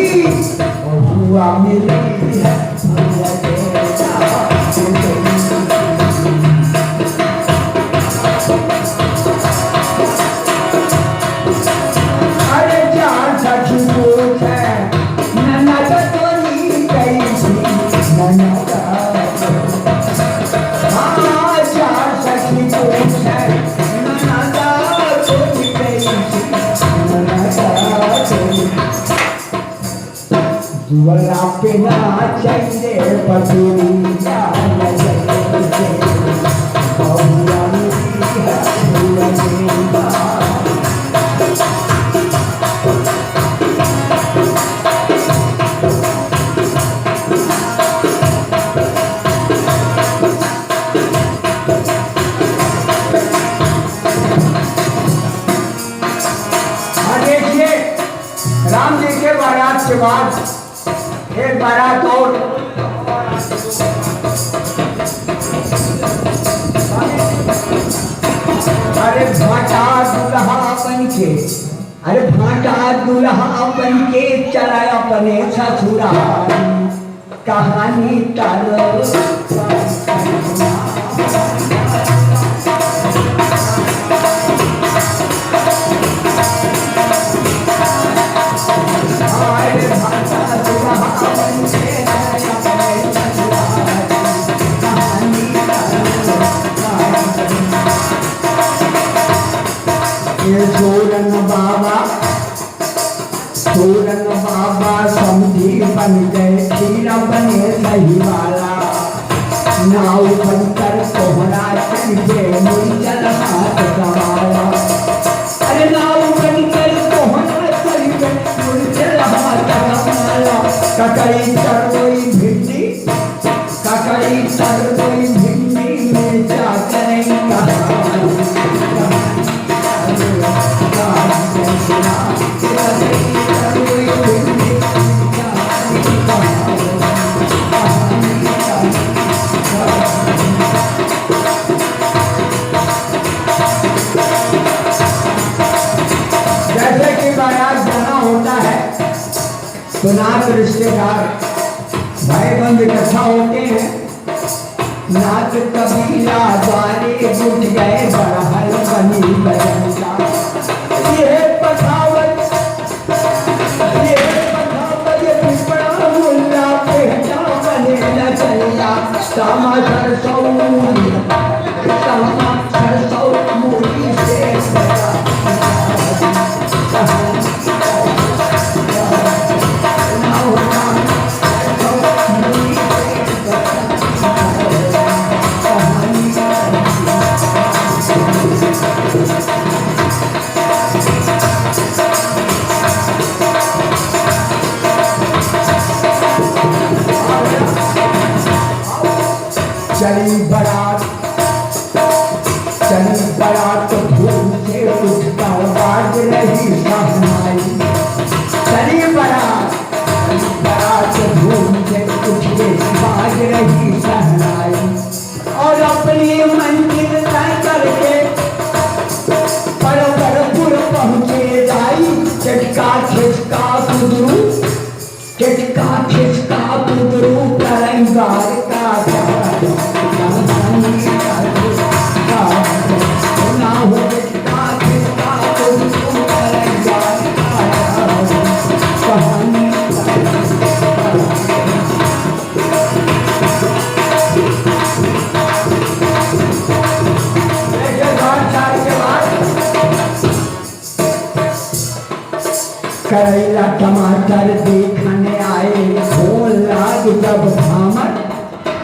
हुआ मिली है दुआरा पे ना चाहिए पतुरिया देखिए राम जी के बारात के बाद एक बारात और अरे भाटा दूल्हा बन के चला अपने ससुरा कहानी सोरन बाबा समझी बन गए खीरा बने सही वाला नाव बनकर कोहरा चल गए मुंचल हाथ गवाला अरे नाव बनकर कोहरा चल गए मुंचल हाथ गवाला ककड़ी चरवई भिंडी में जा करें तो नात रिश्तेदार भाई बंद इकट्ठा होते हैं नात कबीला द्वारे जुट गए बरहल बनी बजनता ये पठावत ये पिपड़ा मुल्ला पेटा बने न चलिया सामा सरसौ मूली से चली बारात धूम से उठता बाज रही सहनाई चली बारात धूम से उठे बाज रही सहनाई और अपनी मंजिल तय करके परवरपुर पहुँचे जाई चटका खिसका कुदरू करंगार का ना हो करेला टमाटर देखने आए फूल लाग जब भामर।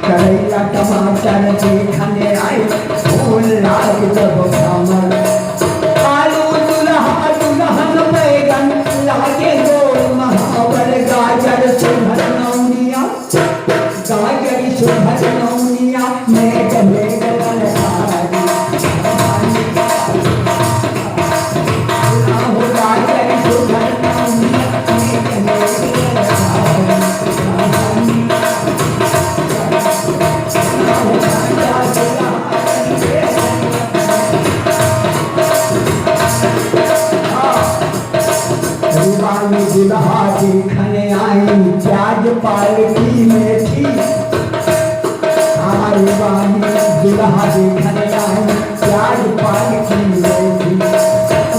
करेला टमाटर देखने आए फूल लाग जब भामर। आलू दुल्हा दुल्हन बैगन लागे गोल महावर। गाजर सुभर नौनिया गाजर सुभर नौनिया मेघ मेघ ललकारी। गाजर सुभर नौनिया मेघ मेघ दुल्हा देखने आई प्याज पालकी में थी। हमारी बानी दुल्हा देखने आई प्याज पालकी में थी।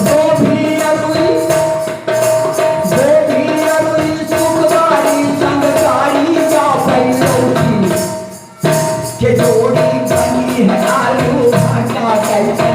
गोभी अरुई सुखबारी संगकारी जा पैलोटी के जोड़ी बनी है आलू भाटा कैसे।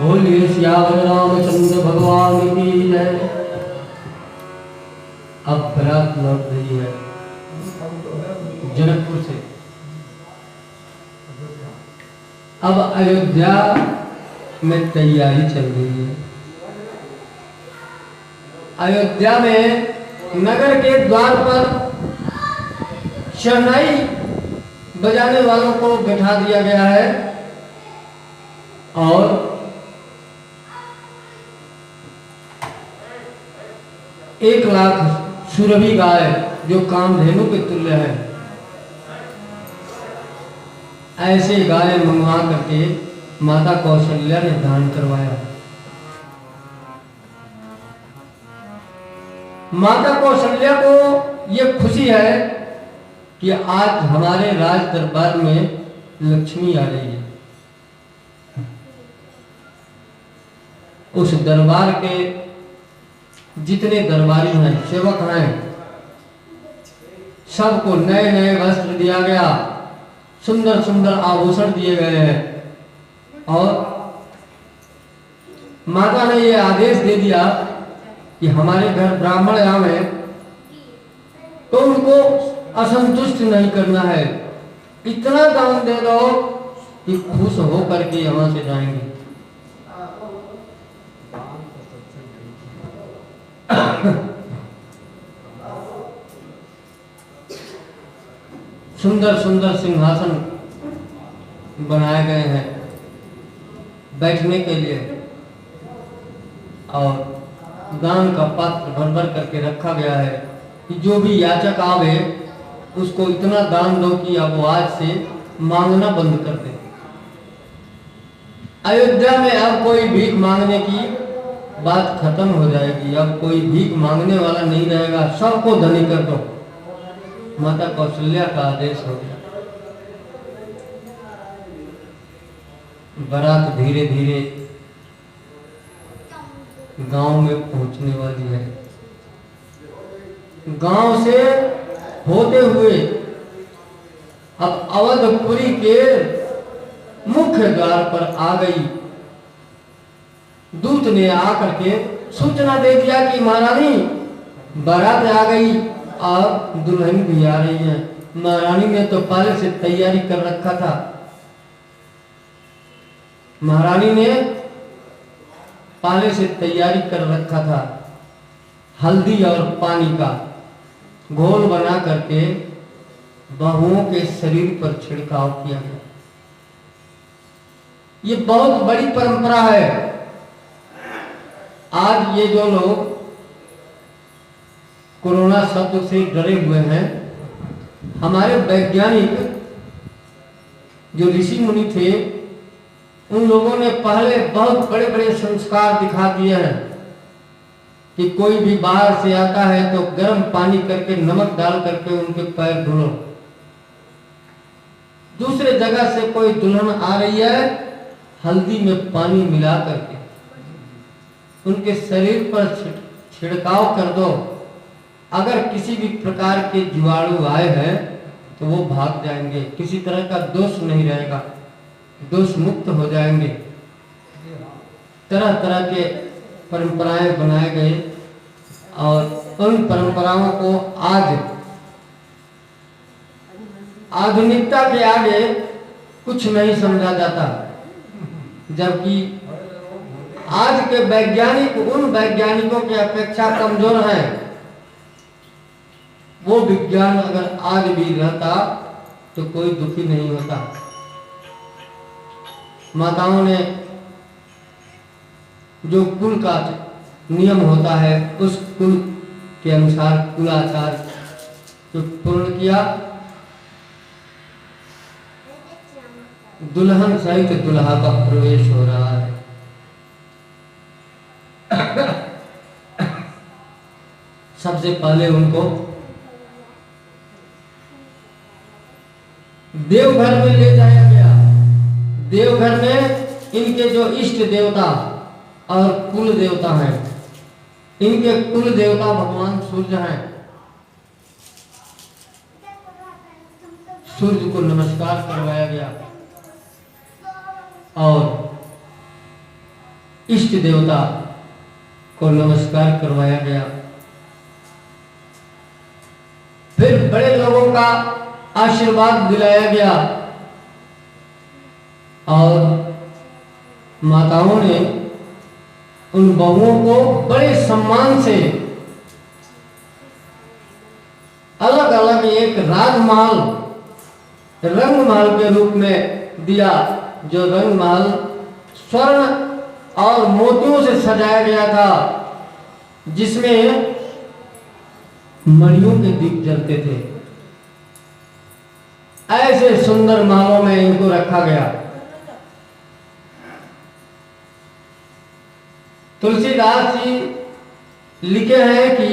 बोलिए सियावर रामचंद्र भगवान की जय। अब बारात लौट रही है जनकपुर से। अब अयोध्या में तैयारी चल रही है। अयोध्या में नगर के द्वार पर शहनाई बजाने वालों को बैठा दिया गया है और एक लाख सुरभि गाय जो कामधेनु के तुल्य है, ऐसे गाय मंगवा करके माता कौशल्या ने दान करवाया। माता कौशल्या को ये खुशी है कि आज हमारे राज दरबार में लक्ष्मी आ रही है। उस दरबार के जितने दरबारी हैं, सेवक हैं, सबको नए नए वस्त्र दिया गया, सुंदर सुंदर आभूषण दिए गए हैं और माता ने ये आदेश दे दिया कि हमारे घर ब्राह्मण आवे तो उनको असंतुष्ट नहीं करना है, इतना दान दे दो कि खुश होकर के यहां से जाएंगे। सुंदर सुंदर सिंहासन बनाए गए हैं बैठने के लिए और दान का पात्र भर भर करके रखा गया है कि जो भी याचक आवे उसको इतना दान दो कि अब वो आज से मांगना बंद कर दे। अयोध्या में अब कोई भीख मांगने की बात खत्म हो जाएगी। अब कोई भीख मांगने वाला नहीं रहेगा, सबको धनी कर दो। माता कौशल्या का आदेश हो गया। बारात धीरे धीरे गांव में पहुंचने वाली है। गांव से होते हुए अब अवधपुरी के मुख्य द्वार पर आ गई। दूत ने आकर के सूचना दे दिया कि महारानी बारात आ गई और दुल्हन भी आ रही है। महारानी ने तो पहले से तैयारी कर रखा था। महारानी ने पहले से तैयारी कर रखा था। हल्दी और पानी का घोल बना करके बहुओं के शरीर पर छिड़काव किया गया। ये बहुत बड़ी परंपरा है। आज ये जो लोग कोरोना शब्द से डरे हुए हैं, हमारे वैज्ञानिक जो ऋषि मुनि थे उन लोगों ने पहले बहुत बड़े बड़े संस्कार दिखा दिए हैं कि कोई भी बाहर से आता है तो गर्म पानी करके नमक डाल करके उनके पैर धुलो। दूसरे जगह से कोई दुल्हन आ रही है, हल्दी में पानी मिला करके उनके शरीर पर छिड़काव कर दो। अगर किसी भी प्रकार के जीवाणु आए हैं तो वो भाग जाएंगे, किसी तरह का दोष नहीं रहेगा, दोष मुक्त हो जाएंगे। तरह तरह के परंपराएं बनाए गए और उन परंपराओं को आज आधुनिकता के आगे कुछ नहीं समझा जाता, जबकि आज के वैज्ञानिक उन वैज्ञानिकों की अपेक्षा कमजोर हैं। वो विज्ञान अगर आज भी रहता तो कोई दुखी नहीं होता। माताओं ने जो कुल का नियम होता है उस कुल के अनुसार कुलाचार जो पूर्ण किया, दुल्हन सहित दुल्हा का प्रवेश हो रहा है। सबसे पहले उनको देवघर में ले जाया गया। देवघर में इनके जो इष्ट देवता और कुल देवता हैं, इनके कुल देवता भगवान सूर्य हैं। सूर्य को नमस्कार करवाया गया और इष्ट देवता को नमस्कार करवाया गया। फिर बड़े लोगों का आशीर्वाद दिलाया गया और माताओं ने उन बहुओं को बड़े सम्मान से अलग अलग एक राजमहल रंगमहल के रूप में दिया, जो रंगमहल स्वर्ण और मोतियों से सजाया गया था, जिसमें मणियों के दीप जलते थे। ऐसे सुंदर महलों में इनको रखा गया। तुलसीदास जी लिखे हैं कि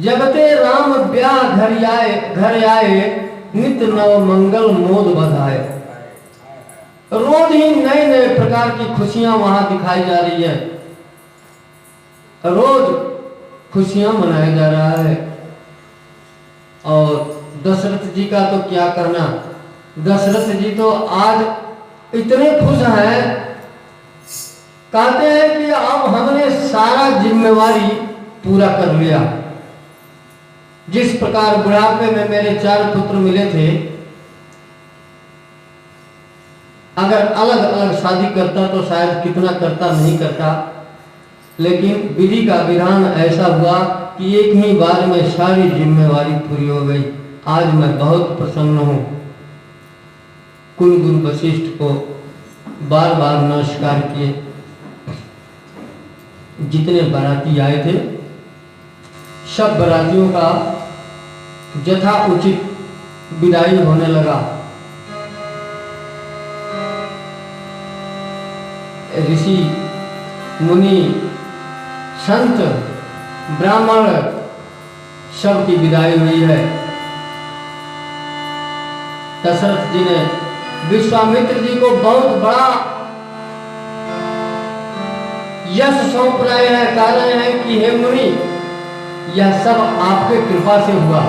जबते राम ब्याह घर आए नित नव मंगल मोद बधाए। रोज ही नए नए प्रकार की खुशियां वहां दिखाई जा रही है, रोज खुशियां मनाया जा रहा है। और दशरथ जी का तो क्या कहना, दशरथ जी तो आज इतने खुश हैं, कहते हैं कि अब हमने सारा जिम्मेवारी पूरा कर लिया। जिस प्रकार बुढ़ापे में मेरे 4 पुत्र मिले थे, अगर अलग अलग शादी करता तो शायद कितना करता नहीं करता, लेकिन विधि का विधान ऐसा हुआ कि एक ही बार में सारी जिम्मेवारी पूरी हो गई। आज मैं बहुत प्रसन्न हूँ। कुल गुरु वशिष्ठ को बार बार नमस्कार किए। जितने बाराती आए थे सब बारातियों का यथा उचित विदाई होने लगा। ऋषि मुनि संत ब्राह्मण सबकी विदाई हुई है। दशरथ जी ने विश्वामित्र जी को बहुत बड़ा यश सौंप रहे हैं, कह रहे हैं कि हे मुनि, यह सब आपके कृपा से हुआ।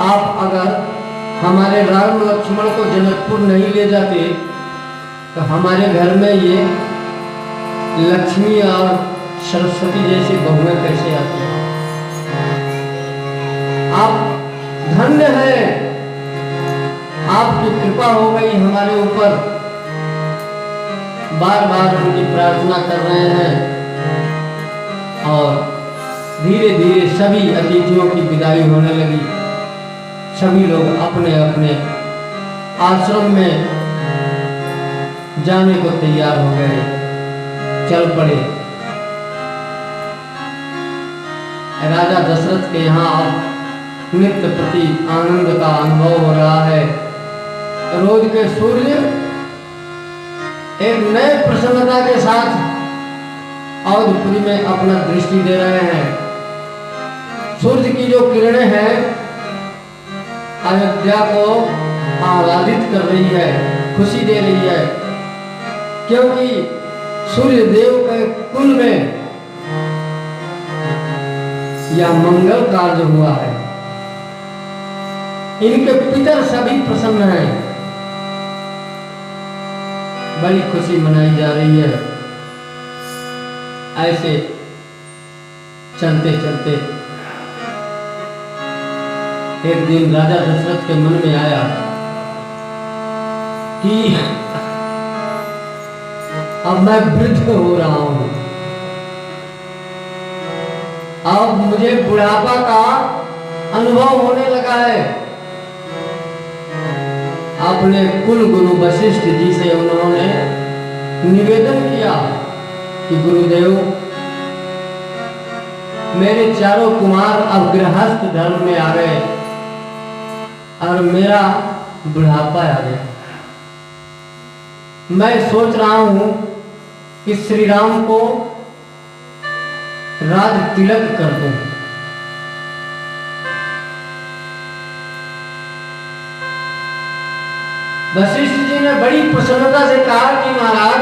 आप अगर हमारे राम लक्ष्मण को जनकपुर नहीं ले जाते तो हमारे घर में ये लक्ष्मी और सरस्वती जैसी बहुएं कैसे आती हैं। आप धन्य हैं, आपकी कृपा हो गई हमारे ऊपर। बार बार उनकी प्रार्थना कर रहे हैं और धीरे धीरे सभी अतिथियों की विदाई होने लगी। सभी लोग अपने अपने आश्रम में जाने को तैयार हो गए, चल पड़े। राजा दशरथ के यहाँ अब नित्य प्रति आनंद का अनुभव हो रहा है। रोज के सूर्य एक नए प्रसन्नता के साथ अवधपुरी में अपना दृष्टि दे रहे हैं। सूर्य की जो किरणें हैं अयोध्या को आह्लादित कर रही है, खुशी दे रही है, क्योंकि सूर्य देव के कुल में यह मंगल कार्य हुआ है। इनके पितर सभी प्रसन्न हैं, बड़ी खुशी मनाई जा रही है। ऐसे चलते चलते एक दिन राजा दशरथ के मन में आया कि अब मैं वृद्ध हो रहा हूं, अब मुझे बुढ़ापा का अनुभव होने लगा है। अपने कुल गुरु वशिष्ठ जी से उन्होंने निवेदन किया कि गुरुदेव, मेरे चारों कुमार अब गृहस्थ धर्म में आ गए और मेरा बुढ़ापा आ गया। मैं सोच रहा हूं कि श्री राम को राज तिलक कर दूं। वशिष्ठ जी ने बड़ी प्रसन्नता से कहा कि महाराज,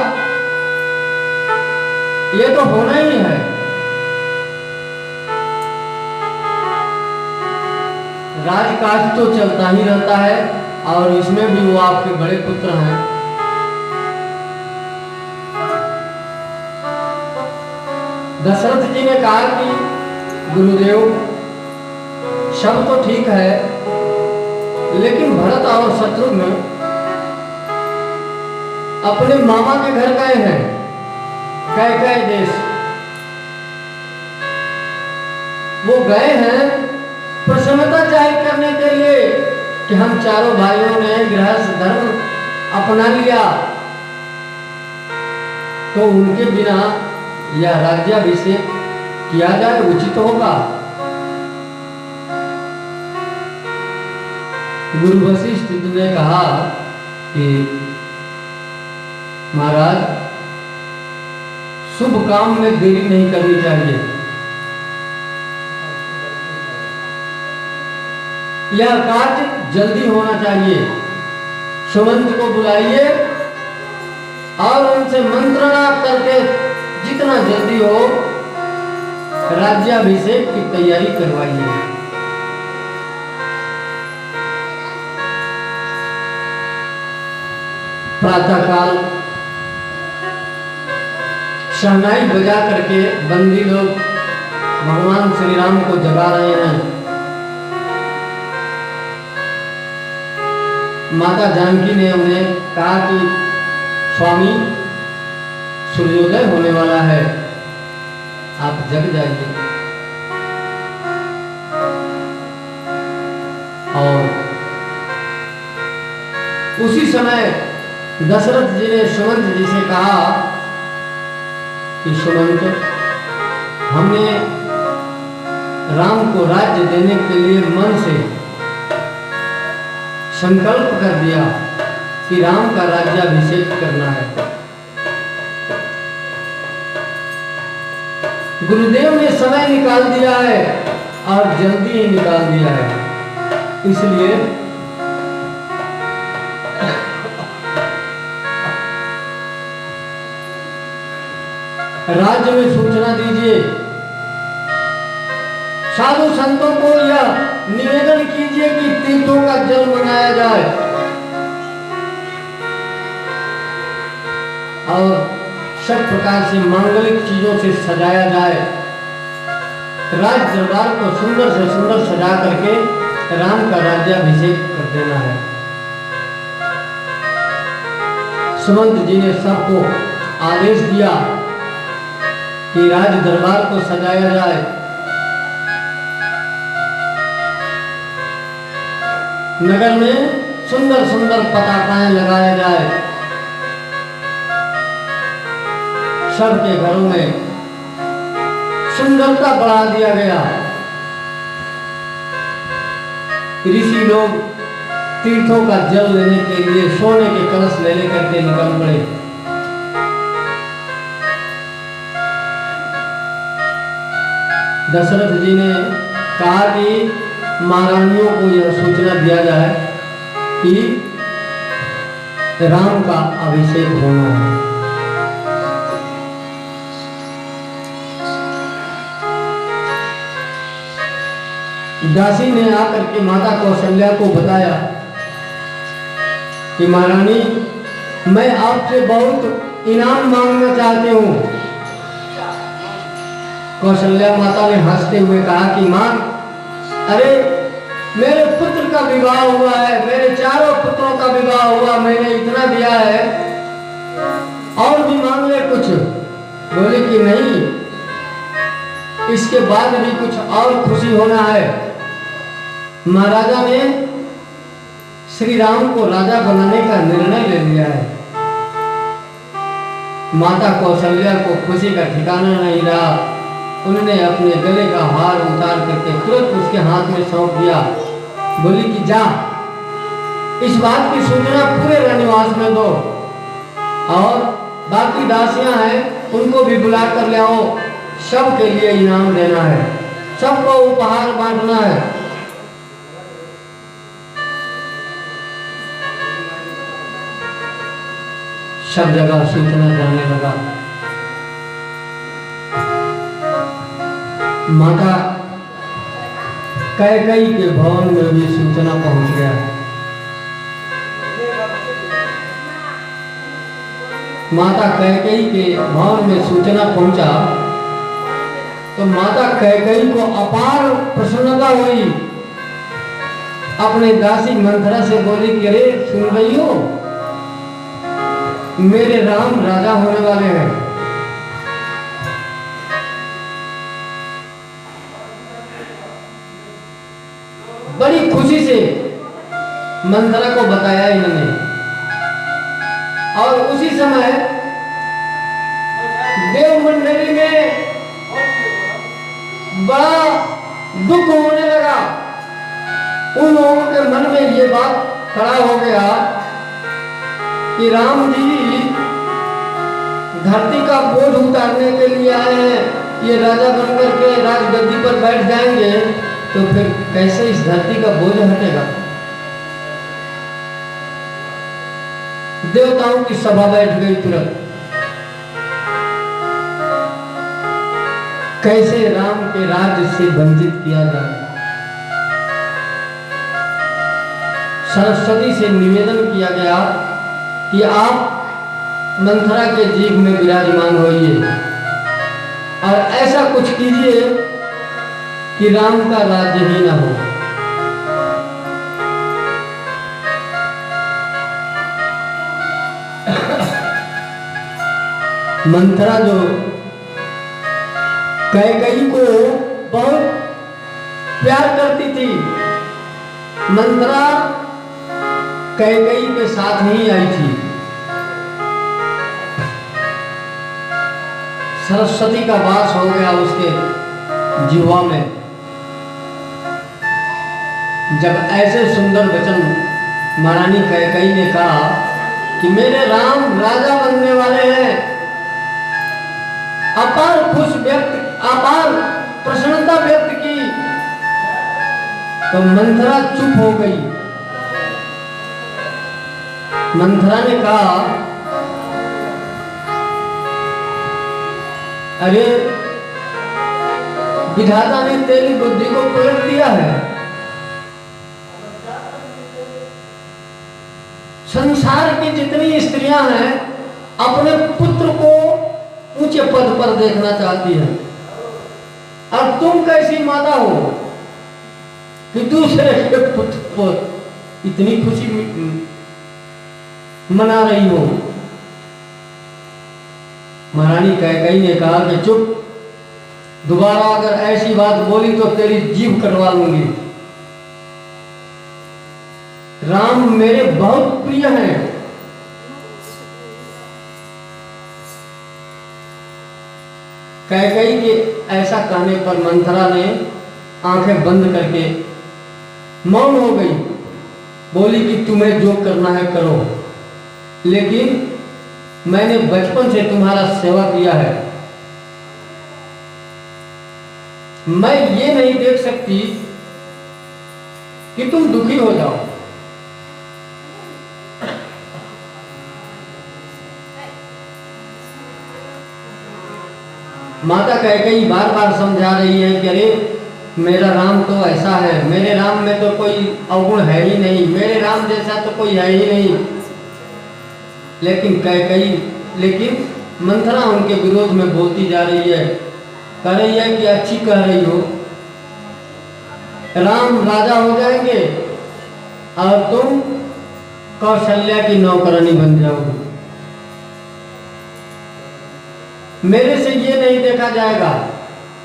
ये तो होना ही है। राजकाज तो चलता ही रहता है और इसमें भी वो आपके बड़े पुत्र हैं। दशरथ जी ने कहा कि गुरुदेव, सब तो ठीक है, लेकिन भरत और शत्रुघ्न अपने मामा के घर गए हैं, कैकेयी देश। वो गए हैं प्रसन्नता जाहिर करने के लिए कि हम चारों भाइयों ने गृहस्थ धर्म अपना लिया, तो उनके बिना यह राज्याभिषेक किया जाए उचित होगा। गुरु वशिष्ठ ने कहा कि महाराज, शुभ काम में देरी नहीं करनी चाहिए। यह कार्य जल्दी होना चाहिए। सुमंत को बुलाइए और उनसे मंत्रणा करके जितना जल्दी हो राज्याभिषेक की तैयारी करवाइए। प्रातःकाल शहनाई बजा करके बंदी लोग भगवान श्री राम को जगा रहे हैं। माता जानकी ने उन्हें कहा कि स्वामी, सूर्योदय होने वाला है, आप जग जाइए। और उसी समय दशरथ जी ने सुमंत जी से कहा कि सुमंत, हमने राम को राज्य देने के लिए मन से संकल्प कर दिया कि राम का राज्याभिषेक करना है। गुरुदेव ने समय निकाल दिया है और जल्दी ही निकाल दिया है, इसलिए राज्य में सूचना दीजिए, साधु संतों को यह निवेदन कीजिए कि तीर्थों का जल मनाया जाए और सब प्रकार से मांगलिक चीजों से सजाया जाए। राज दरबार को सुंदर से सुंदर सजा करके राम का राज्याभिषेक कर देना है। सुमंत जी ने सबको आदेश दिया कि राज दरबार को सजाया जाए। नगर में सुंदर सुंदर पताकाएं लगाया जाए। सबके घरों में सुंदरता बढ़ा दिया गया। ऋषि लोग तीर्थों का जल लेने के लिए सोने के कलश ले लेकर के निकल पड़े। दशरथ जी ने कहा कि महारानियों को यह सूचना दिया जाए कि राम का अभिषेक होना है। दासी ने आकर के माता कौशल्या को बताया कि महारानी, मैं आपसे बहुत इनाम मांगना चाहती हूँ। कौशल्या माता ने हंसते हुए कहा कि मां, अरे मेरे पुत्र का विवाह हुआ है, मेरे चारों पुत्रों का विवाह हुआ, मैंने इतना दिया है, और भी मांग ले कुछ। बोले कि नहीं, इसके बाद भी कुछ और खुशी होना है। महाराजा ने श्री राम को राजा बनाने का निर्णय ले लिया है। माता कौशल्या को खुशी का ठिकाना नहीं रहा। उन्होंने अपने गले का हार उतार करके तुरंत उसके हाथ में सौंप दिया। बोली कि जा, इस बात की सूचना पूरे रनिवास में दो, और बाकी दासियां हैं उनको भी बुला कर ले आओ। सबके लिए इनाम देना है, सबको उपहार बांटना है। सब जगह सूचना जाने लगा। माता कैकेयी के भवन में भी सूचना पहुंच गया। माता कैकेयी के भवन में सूचना पहुंचा तो माता कैकेयी को अपार प्रसन्नता हुई। अपने दासी मंथरा से बोली कि अरे सुन रही हो, मेरे राम राजा होने वाले हैं। बड़ी खुशी से मंथरा को बताया इन्होंने, और उसी समय देव मंडली में बड़ा दुख होने लगा। उन लोगों के मन में ये बात खड़ा हो गया कि राम जी धरती का बोझ उतारने के लिए आए हैं, ये राजा बनकर के राजगद्दी पर बैठ जाएंगे तो फिर कैसे इस धरती का बोझ हटेगा। देवताओं की सभा बैठ गई तुरंत। कैसे राम के राज्य से वंचित किया जाए। सरस्वती से निवेदन किया गया कि आप मंथरा के जीभ में विराजमान होइए और ऐसा कुछ कीजिए कि राम का राज्य ही न हो। मंथरा जो कैकेयी को बहुत प्यार करती थी, मंथरा कैकेयी के साथ ही आई थी। सरस्वती का वास हो गया उसके जीवा में। जब ऐसे सुंदर वचन महारानी कैकेयी ने कहा कि मेरे राम राजा बनने वाले हैं, अपार प्रसन्नता व्यक्त की, तो मंथरा चुप हो गई। मंथरा ने कहा, अरे विधाता ने तेरी बुद्धि को पलट दिया है। संसार की जितनी स्त्रियां हैं अपने पुत्र को ऊंचे पद पर देखना चाहती है, और तुम कैसी माता हो कि दूसरे के पुत्र को इतनी खुशी मना रही हो। महारानी कैकेयी ने कहा कि चुप, दोबारा अगर ऐसी बात बोली तो तेरी जीभ कटवा लूंगी। राम मेरे बहुत प्रिय हैं। कैकेयी के ऐसा कहने पर मंथरा ने आंखें बंद करके मौन हो गई। बोली कि तुम्हें जो करना है करो, लेकिन मैंने बचपन से तुम्हारा सेवा किया है, मैं ये नहीं देख सकती कि तुम दुखी हो जाओ। माता कैकेयी बार बार समझा रही है कि अरे मेरा राम तो ऐसा है, मेरे राम में तो कोई अवगुण है ही नहीं, मेरे राम जैसा तो कोई है ही नहीं। लेकिन मंथरा उनके विरोध में बोलती जा रही है, कह रही है कि अच्छी कह रही हो, राम राजा हो जाएंगे और तुम कौशल्या की नौकरानी बन जाओगी। मेरे से ये नहीं देखा जाएगा।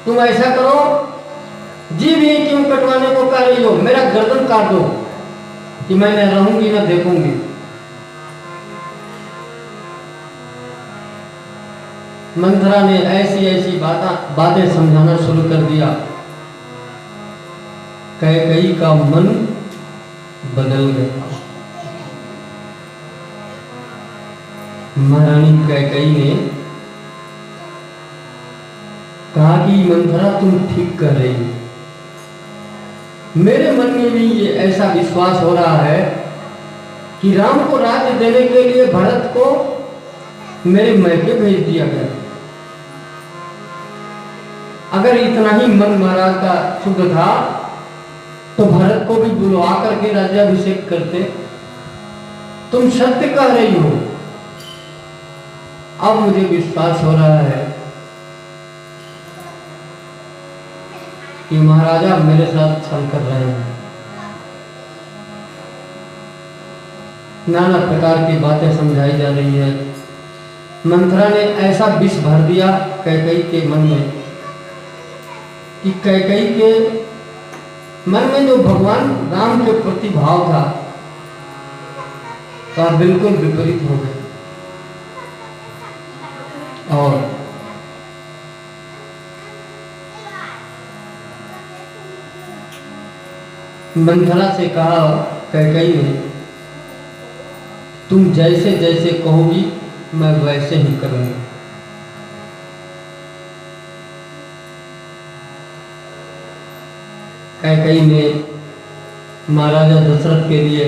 तुम ऐसा करो, जीभ ही क्यों कटवाने को कह रही हो, मेरा गर्दन काट दो कि मैं न रहूंगी न देखूंगी। मंथरा ने ऐसी ऐसी बातें समझाना शुरू कर दिया। कैकेयी का मन बदल गया। महारानी कैकेयी ने कहा कि मंथरा तुम ठीक कर रही हो, मेरे मन में भी ये ऐसा विश्वास हो रहा है कि राम को राज्य देने के लिए भरत को मेरे मैके भेज दिया गया। अगर इतना ही मन महाराज का शुद्ध था तो भरत को भी बुलवा करके राज्याभिषेक करते। तुम सत्य कह रही हो, अब मुझे विश्वास हो रहा है कि महाराजा मेरे साथ छल कर रहे हैं। नाना प्रकार की बातें समझाई जा रही है। मंथरा ने ऐसा विष भर दिया कैकेयी के मन में कि कैकेयी के मन में जो भगवान राम के प्रति भाव था तो बिल्कुल विपरीत हो गए। और मंथरा से कहा कैकेयी ने, तुम जैसे जैसे कहोगी मैं वैसे ही करूंगी। कैकेयी ने महाराजा दशरथ के लिए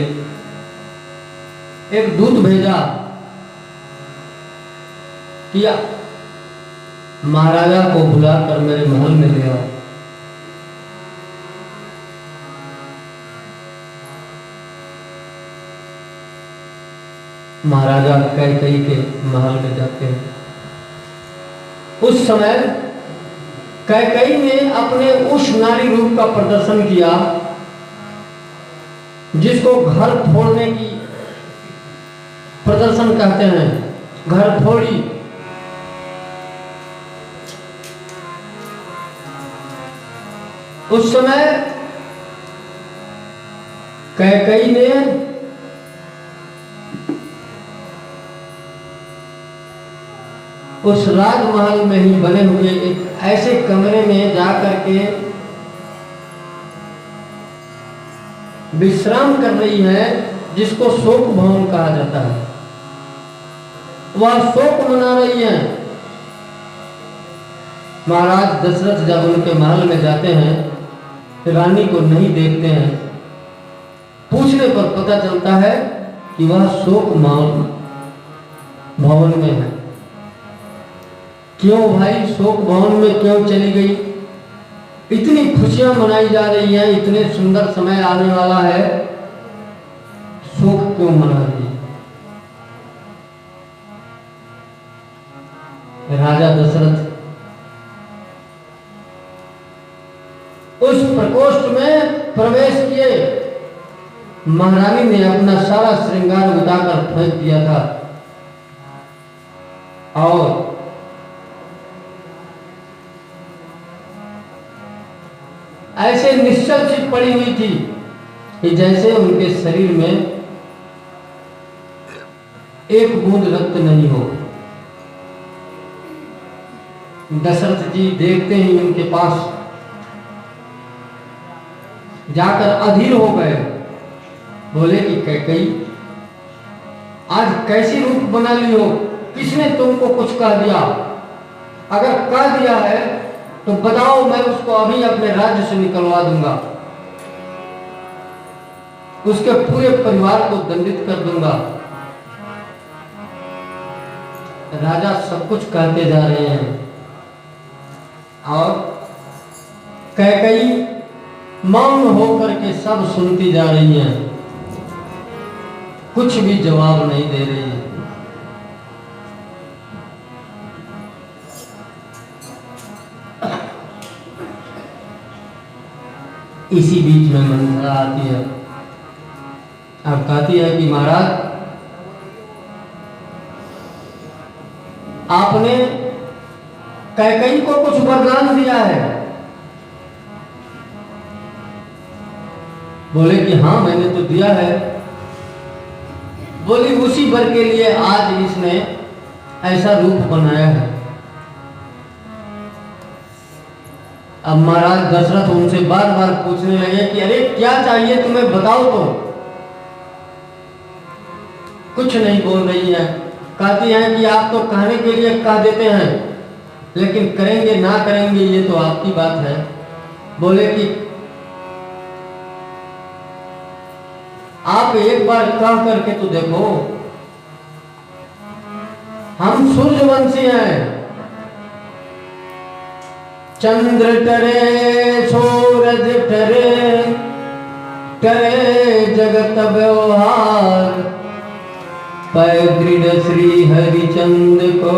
एक दूत भेजा कि महाराजा को बुलाकर मेरे महल में ले आओ। महाराजा कैकेयी के महल में जाते हैं। उस समय कैकेयी ने अपने उस नारी रूप का प्रदर्शन किया जिसको घर फोड़ने की प्रदर्शन कहते हैं, घर फोड़ी। उस समय कैकेयी ने उस राजमहल में ही बने हुए एक ऐसे कमरे में जाकर के विश्राम कर रही है जिसको शोक भवन कहा जाता है। वह शोक मना रही है। महाराज दशरथ जब उनके महल में जाते हैं, रानी को नहीं देखते हैं। पूछने पर पता चलता है कि वह शोक भवन में है। क्यों भाई, शोक भवन में क्यों चली गई? इतनी खुशियां मनाई जा रही हैं, इतने सुंदर समय आने वाला है, शोक क्यों मना रही है? राजा दशरथ उस प्रकोष्ठ में प्रवेश किए। महारानी ने अपना सारा श्रृंगार उतारकर फेंक दिया था और ऐसे निश्चल सी पड़ी हुई थी कि जैसे उनके शरीर में एक बूंद रक्त नहीं हो। दशरथ जी देखते ही उनके पास जाकर अधीर हो गए। बोले कि कैकेयी, आज कैसी रूप बना ली हो? किसने तुमको कुछ कह दिया? अगर कह दिया है तो बताओ, मैं उसको अभी अपने राज्य से निकलवा दूंगा, उसके पूरे परिवार को दंडित कर दूंगा। राजा सब कुछ कहते जा रहे हैं और कैकेयी मौन होकर के सब सुनती जा रही हैं, कुछ भी जवाब नहीं दे रही है। इसी बीच में मंथरा आती है और कहती है कि महाराज, आपने कैकेयी को कुछ वरदान दिया है। बोले कि हाँ, मैंने तो दिया है। बोली उसी वर के लिए आज इसने ऐसा रूप बनाया है। अब महाराज दशरथ उनसे बार बार पूछने लगे कि अरे क्या चाहिए तुम्हें, बताओ तो। कुछ नहीं बोल रही है। कहती है कि आप तो कहने के लिए कह देते हैं, लेकिन करेंगे ना करेंगे ये तो आपकी बात है। बोले कि आप एक बार कह करके तो देखो, हम सूर्यवंशी हैं। चंद्र टरे सूरज टरे, टरे जगत व्यवहार, पै दृढ़ श्री हरिचंद को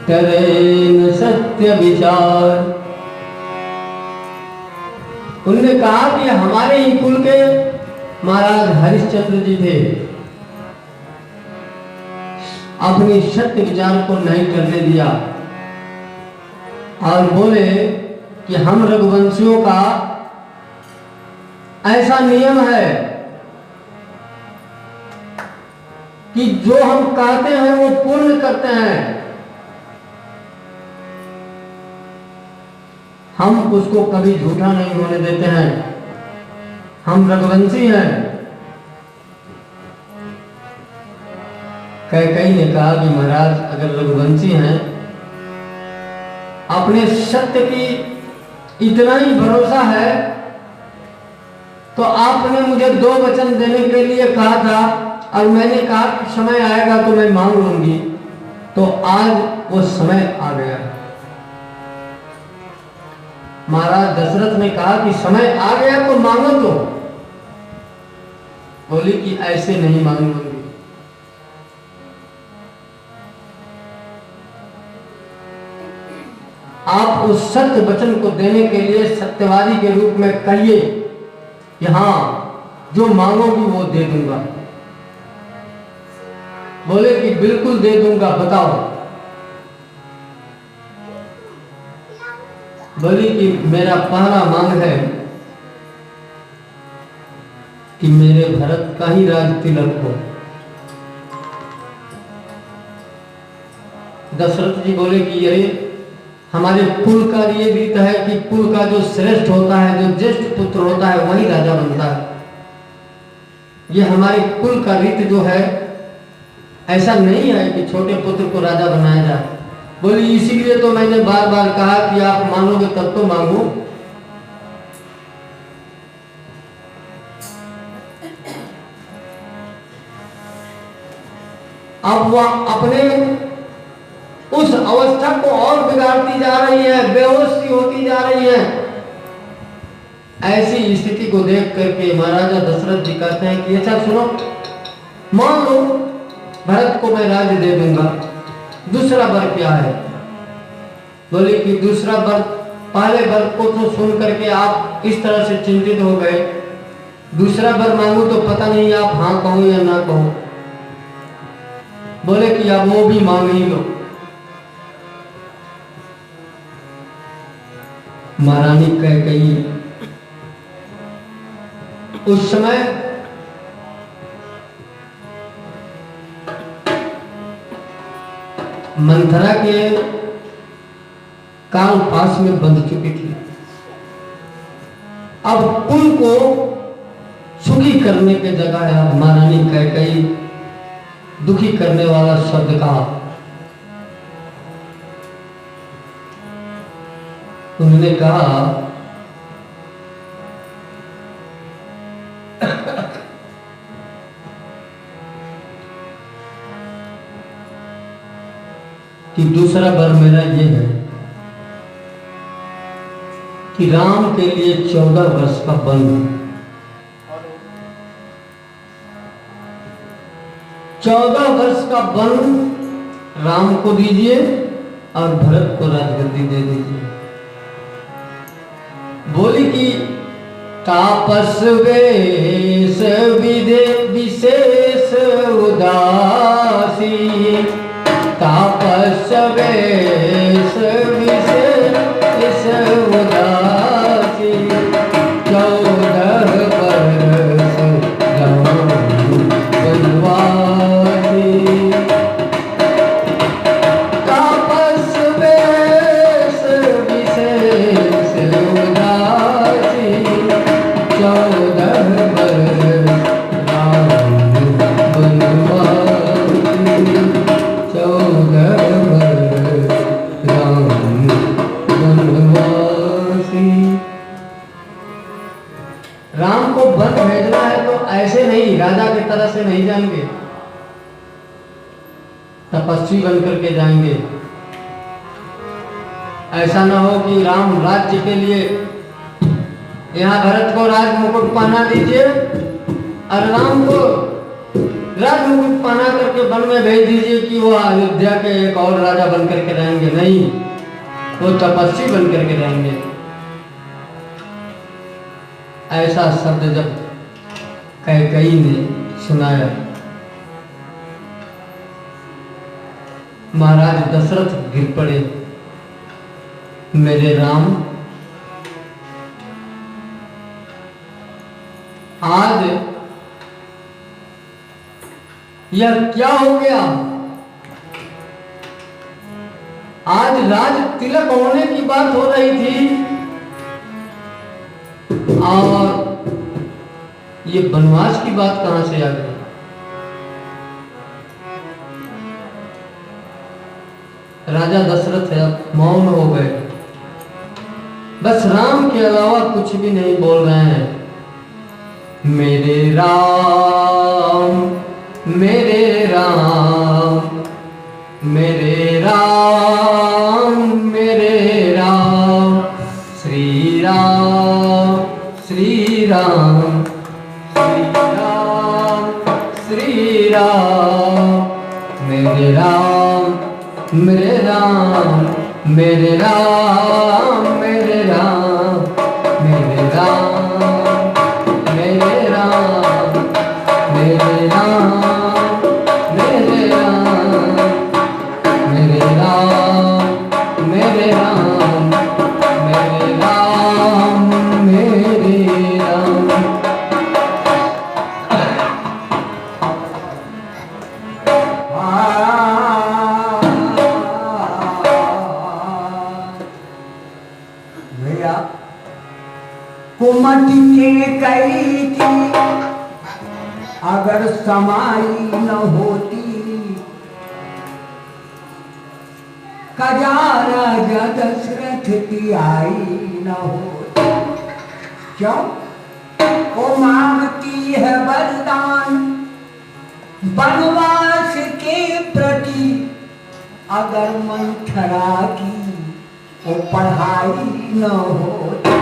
टरे न सत्य विचार। उन्होंने कहा कि हमारे ही कुल के महाराज हरिश्चंद्र जी थे, अपनी सत्य विचार को नहीं करने दिया और बोले कि हम रघुवंशियों का ऐसा नियम है कि जो हम कहते हैं वो पूर्ण करते हैं, हम उसको कभी झूठा नहीं होने देते हैं। हम रघुवंशी हैं। कैकेयी ने कहा कि महाराज, अगर रघुवंशी हैं, अपने सत्य की इतना ही भरोसा है तो आपने मुझे 2 वचन देने के लिए कहा था और मैंने कहा कि समय आएगा तो मैं मांग लूंगी, तो आज वो समय आ गया। महाराज दशरथ ने कहा कि समय आ गया तो मांगो तो। बोली कि ऐसे नहीं मांगूंगी। आप उस सत्य वचन को देने के लिए सत्यवादी के रूप में कहिए कि हाँ, जो मांगोगी वो दे दूंगा। बोले कि बिल्कुल दे दूंगा, बताओ। बोली कि मेरा पहला मांग है कि मेरे भरत का ही राज तिलक हो। दशरथ जी बोले कि अरे, हमारे कुल का ये रीत है कि कुल का जो श्रेष्ठ होता है, जो ज्येष्ठ पुत्र होता है, वही राजा बनता है। ये हमारे कुल का रीत जो है, ऐसा नहीं है कि छोटे पुत्र को राजा बनाया जाए। बोली इसीलिए तो मैंने बार बार कहा कि आप मानोगे तब तो मांगो। अब वह अपने उस अवस्था को और बिगाड़ती जा रही है, बेहोश सी होती जा रही है। ऐसी स्थिति को देख करके महाराजा दशरथ जी कहते हैं कि अच्छा सुनो, मान लो भरत को मैं राज्य दे दूंगा, दूसरा वर क्या है? बोले कि दूसरा वर, पहले वर को तो सुन करके आप इस तरह से चिंतित हो गए, दूसरा वर मांगू तो पता नहीं आप हाँ कहो या ना कहो। बोले कि आप वो भी मांग ही लो। महारानी कैकेयी उस समय मंथरा के काल पास में बंध चुकी थी। अब कुल को सुखी करने के जगह अब महारानी कैकेयी दुखी करने वाला शब्द कहा। उन्होंने कहा कि दूसरा वर मेरा ये है कि राम के लिए 14 वर्ष का वन, 14 वर्ष का वन राम को दीजिए और भरत को राजगद्दी दे दीजिए। बोली कि तापस वेश विशेष उदासी, तापस वेश विशेष उदासी, 14 वर्ष वनवासी। तापस वेश विशेष उदासी, 14 वर्ष वनवासी, 14 वर्ष वनवासी। राम को वन भेजना है तो ऐसे नहीं, राजा की तरह से नहीं जाएंगे, तपस्वी बन करके जाएंगे। ऐसा ना हो कि राम राज्य के लिए यहाँ भरत को राज मुकुट पहना दीजिए और राम को राज मुकुट पहना करके वन में भेज दीजिए कि वो अयोध्या के एक और राजा बन करके रहेंगे। नहीं, वो तपस्वी बन करके रहेंगे। ऐसा शब्द जब कैकेयी ने सुनाया, महाराज दशरथ गिर पड़े, मेरे राम आज यह क्या हो गया? आज राज तिलक होने की बात हो रही थी और ये वनवास की बात कहां से आ गई? राजा दशरथ मौन हो गए, बस राम के अलावा कुछ भी नहीं बोल रहे हैं। मेरे राम, मेरे राम, मेरे राम, मेरे राम, श्री राम, श्री राम, श्री राम, श्री राम, मेरे राम, मेरे राम, मेरे राम, मेरे राम, मेरे राम, मेरे राम, मेरे राम, मेरे राम, मेरे राम, मेरे राम, मेरे राम, मेरे राम। भैया कुमति के कही थी, अगर समाई न होती, कजारा दशरथ की आई न होती। क्यों? वो मांगती है वरदान वनवास के प्रति, अगर मंथरा की वो पढ़ाई न होती।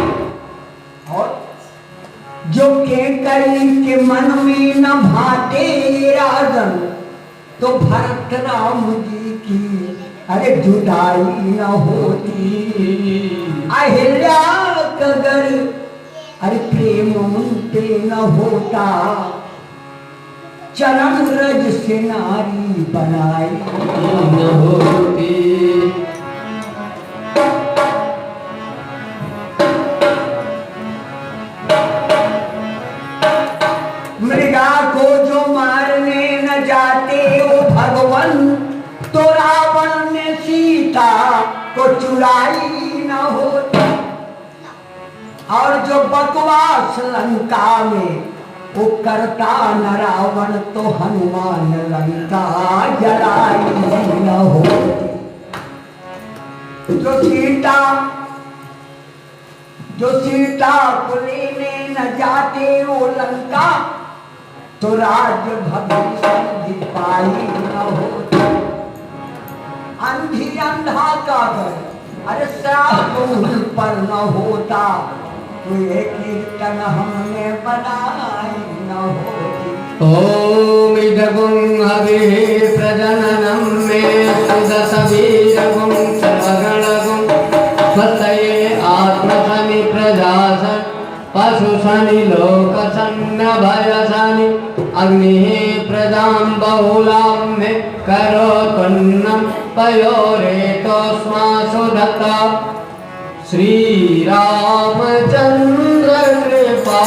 और जो कैकेयी के मन में न भाते राजन, तो भरत राम जी की अरे जुदाई न होती। अहिल्या कगर अरे प्रेम पे न होता, चरण रज से नारी बनाई न होती। मृगा को जो मारने न जाते वो भगवान, तो रावण ने सीता को चुराई न होती। और जो बकवास लंका में वो करता न रावण, तो हनुमान लंका जलाई न होती। जो सीता जो सीता को लेने न जाते वो लंका, तो राज्य भविष्य सिपाही न होते। अंधी अंधा का घर, अरे श्राप पर न होता, तो ये कीर्तन हमने बनाई न होती। ओम इदगुं हविः प्रजननं मे सुदसवीरगुं सर्वगणगुं स्वतये आत्मसनि प्रजासन् पशुसनि लोकसन्नभयसनि अग्निः प्रजां बहुलां मे करोत्पन्नं पयोरेतोऽस्मासु दत्ता। श्री रामचंद्र कृपा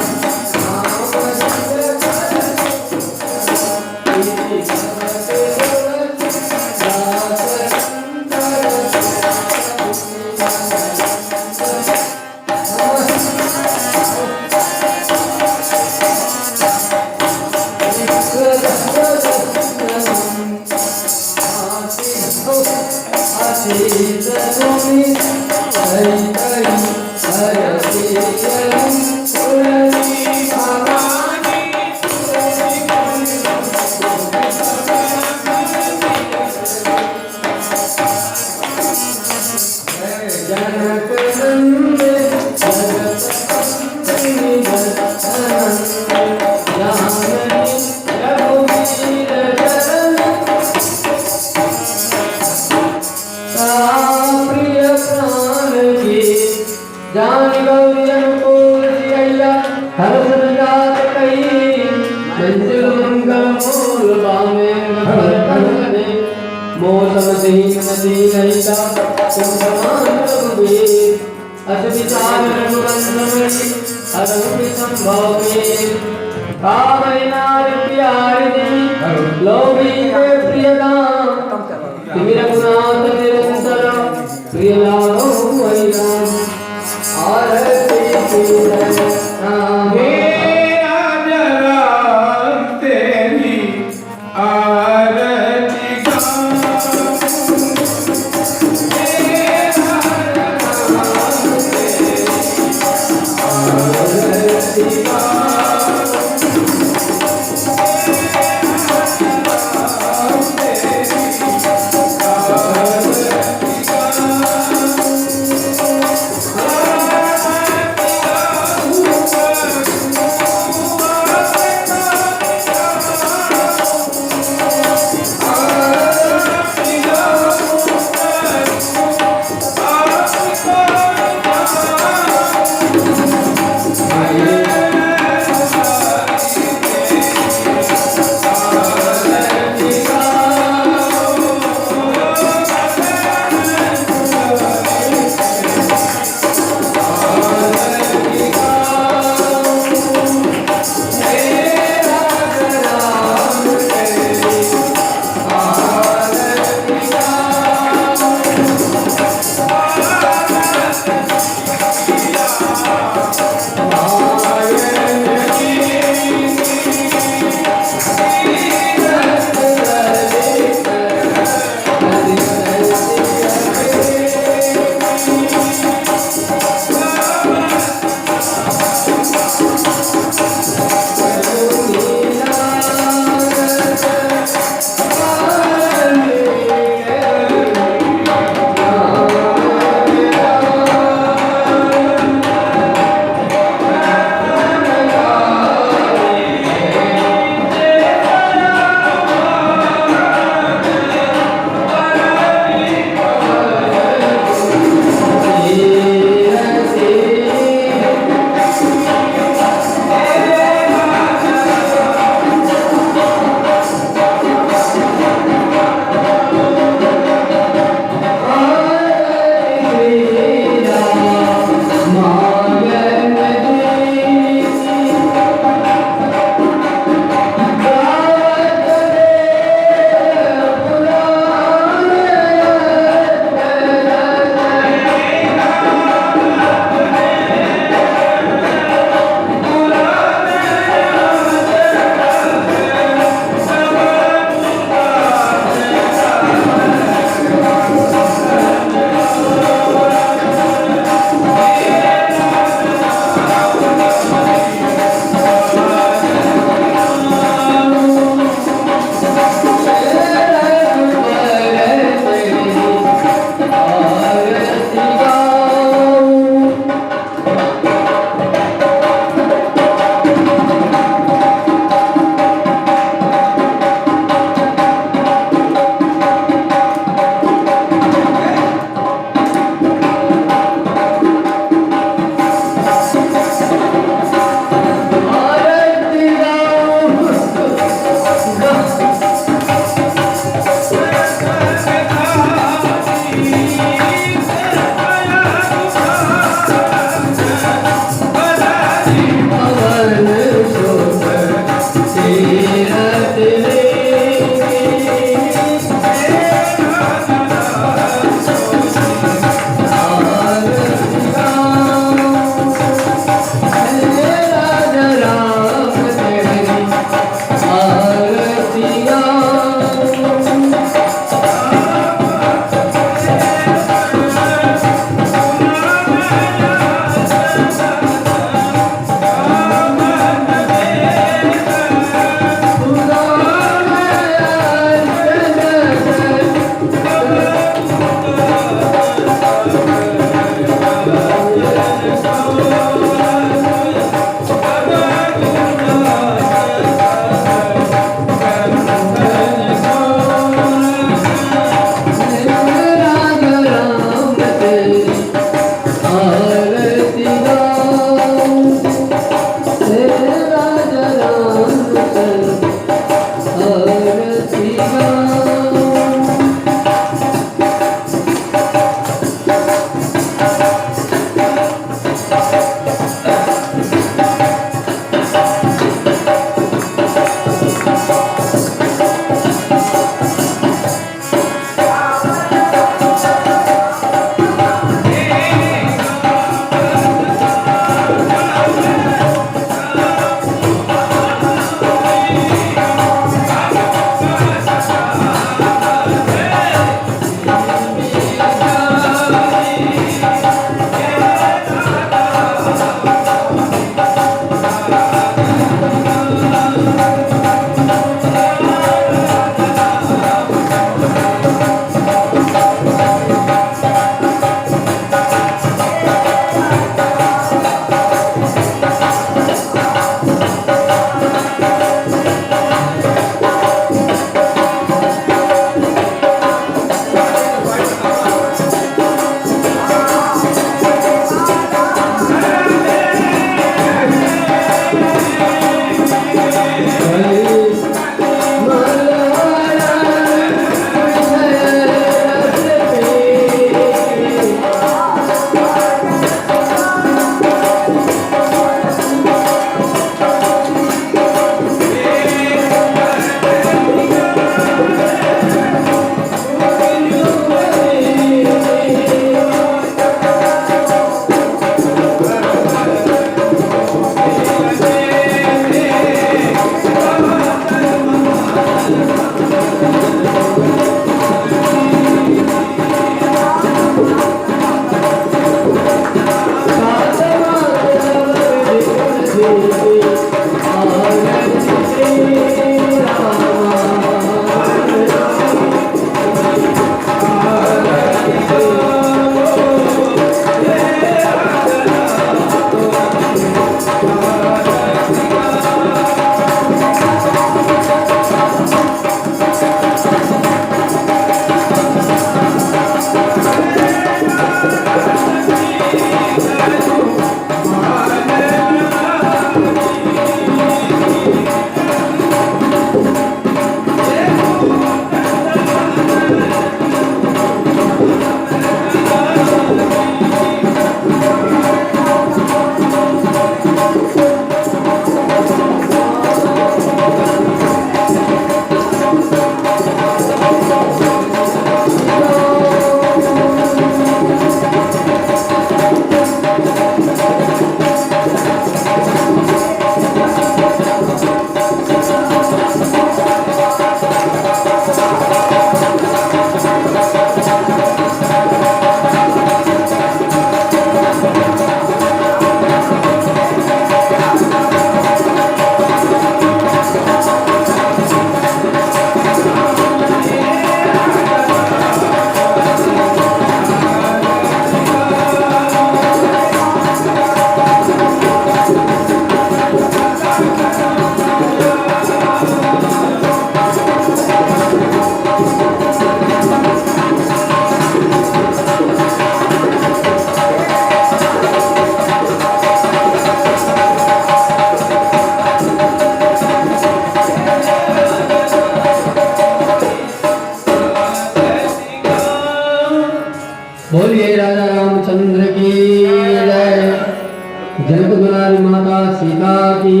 जनक दुलारी माता सीता की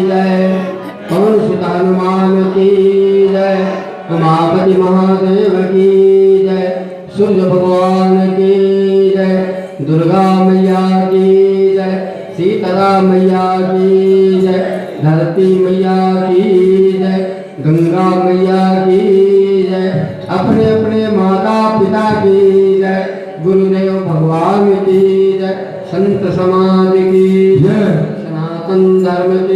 जय, पवन सुत हनुमान की जय, उमापति महादेव की जय, सूर्य भगवान की जय, दुर्गा मैया की जय, सीता मैया की जय, धरती मैया की जय, गंगा मैया की जय, अपने अपने माता पिता की जय, गुरुदेव भगवान की जय, संत समाज की जय, सनातन धर्म की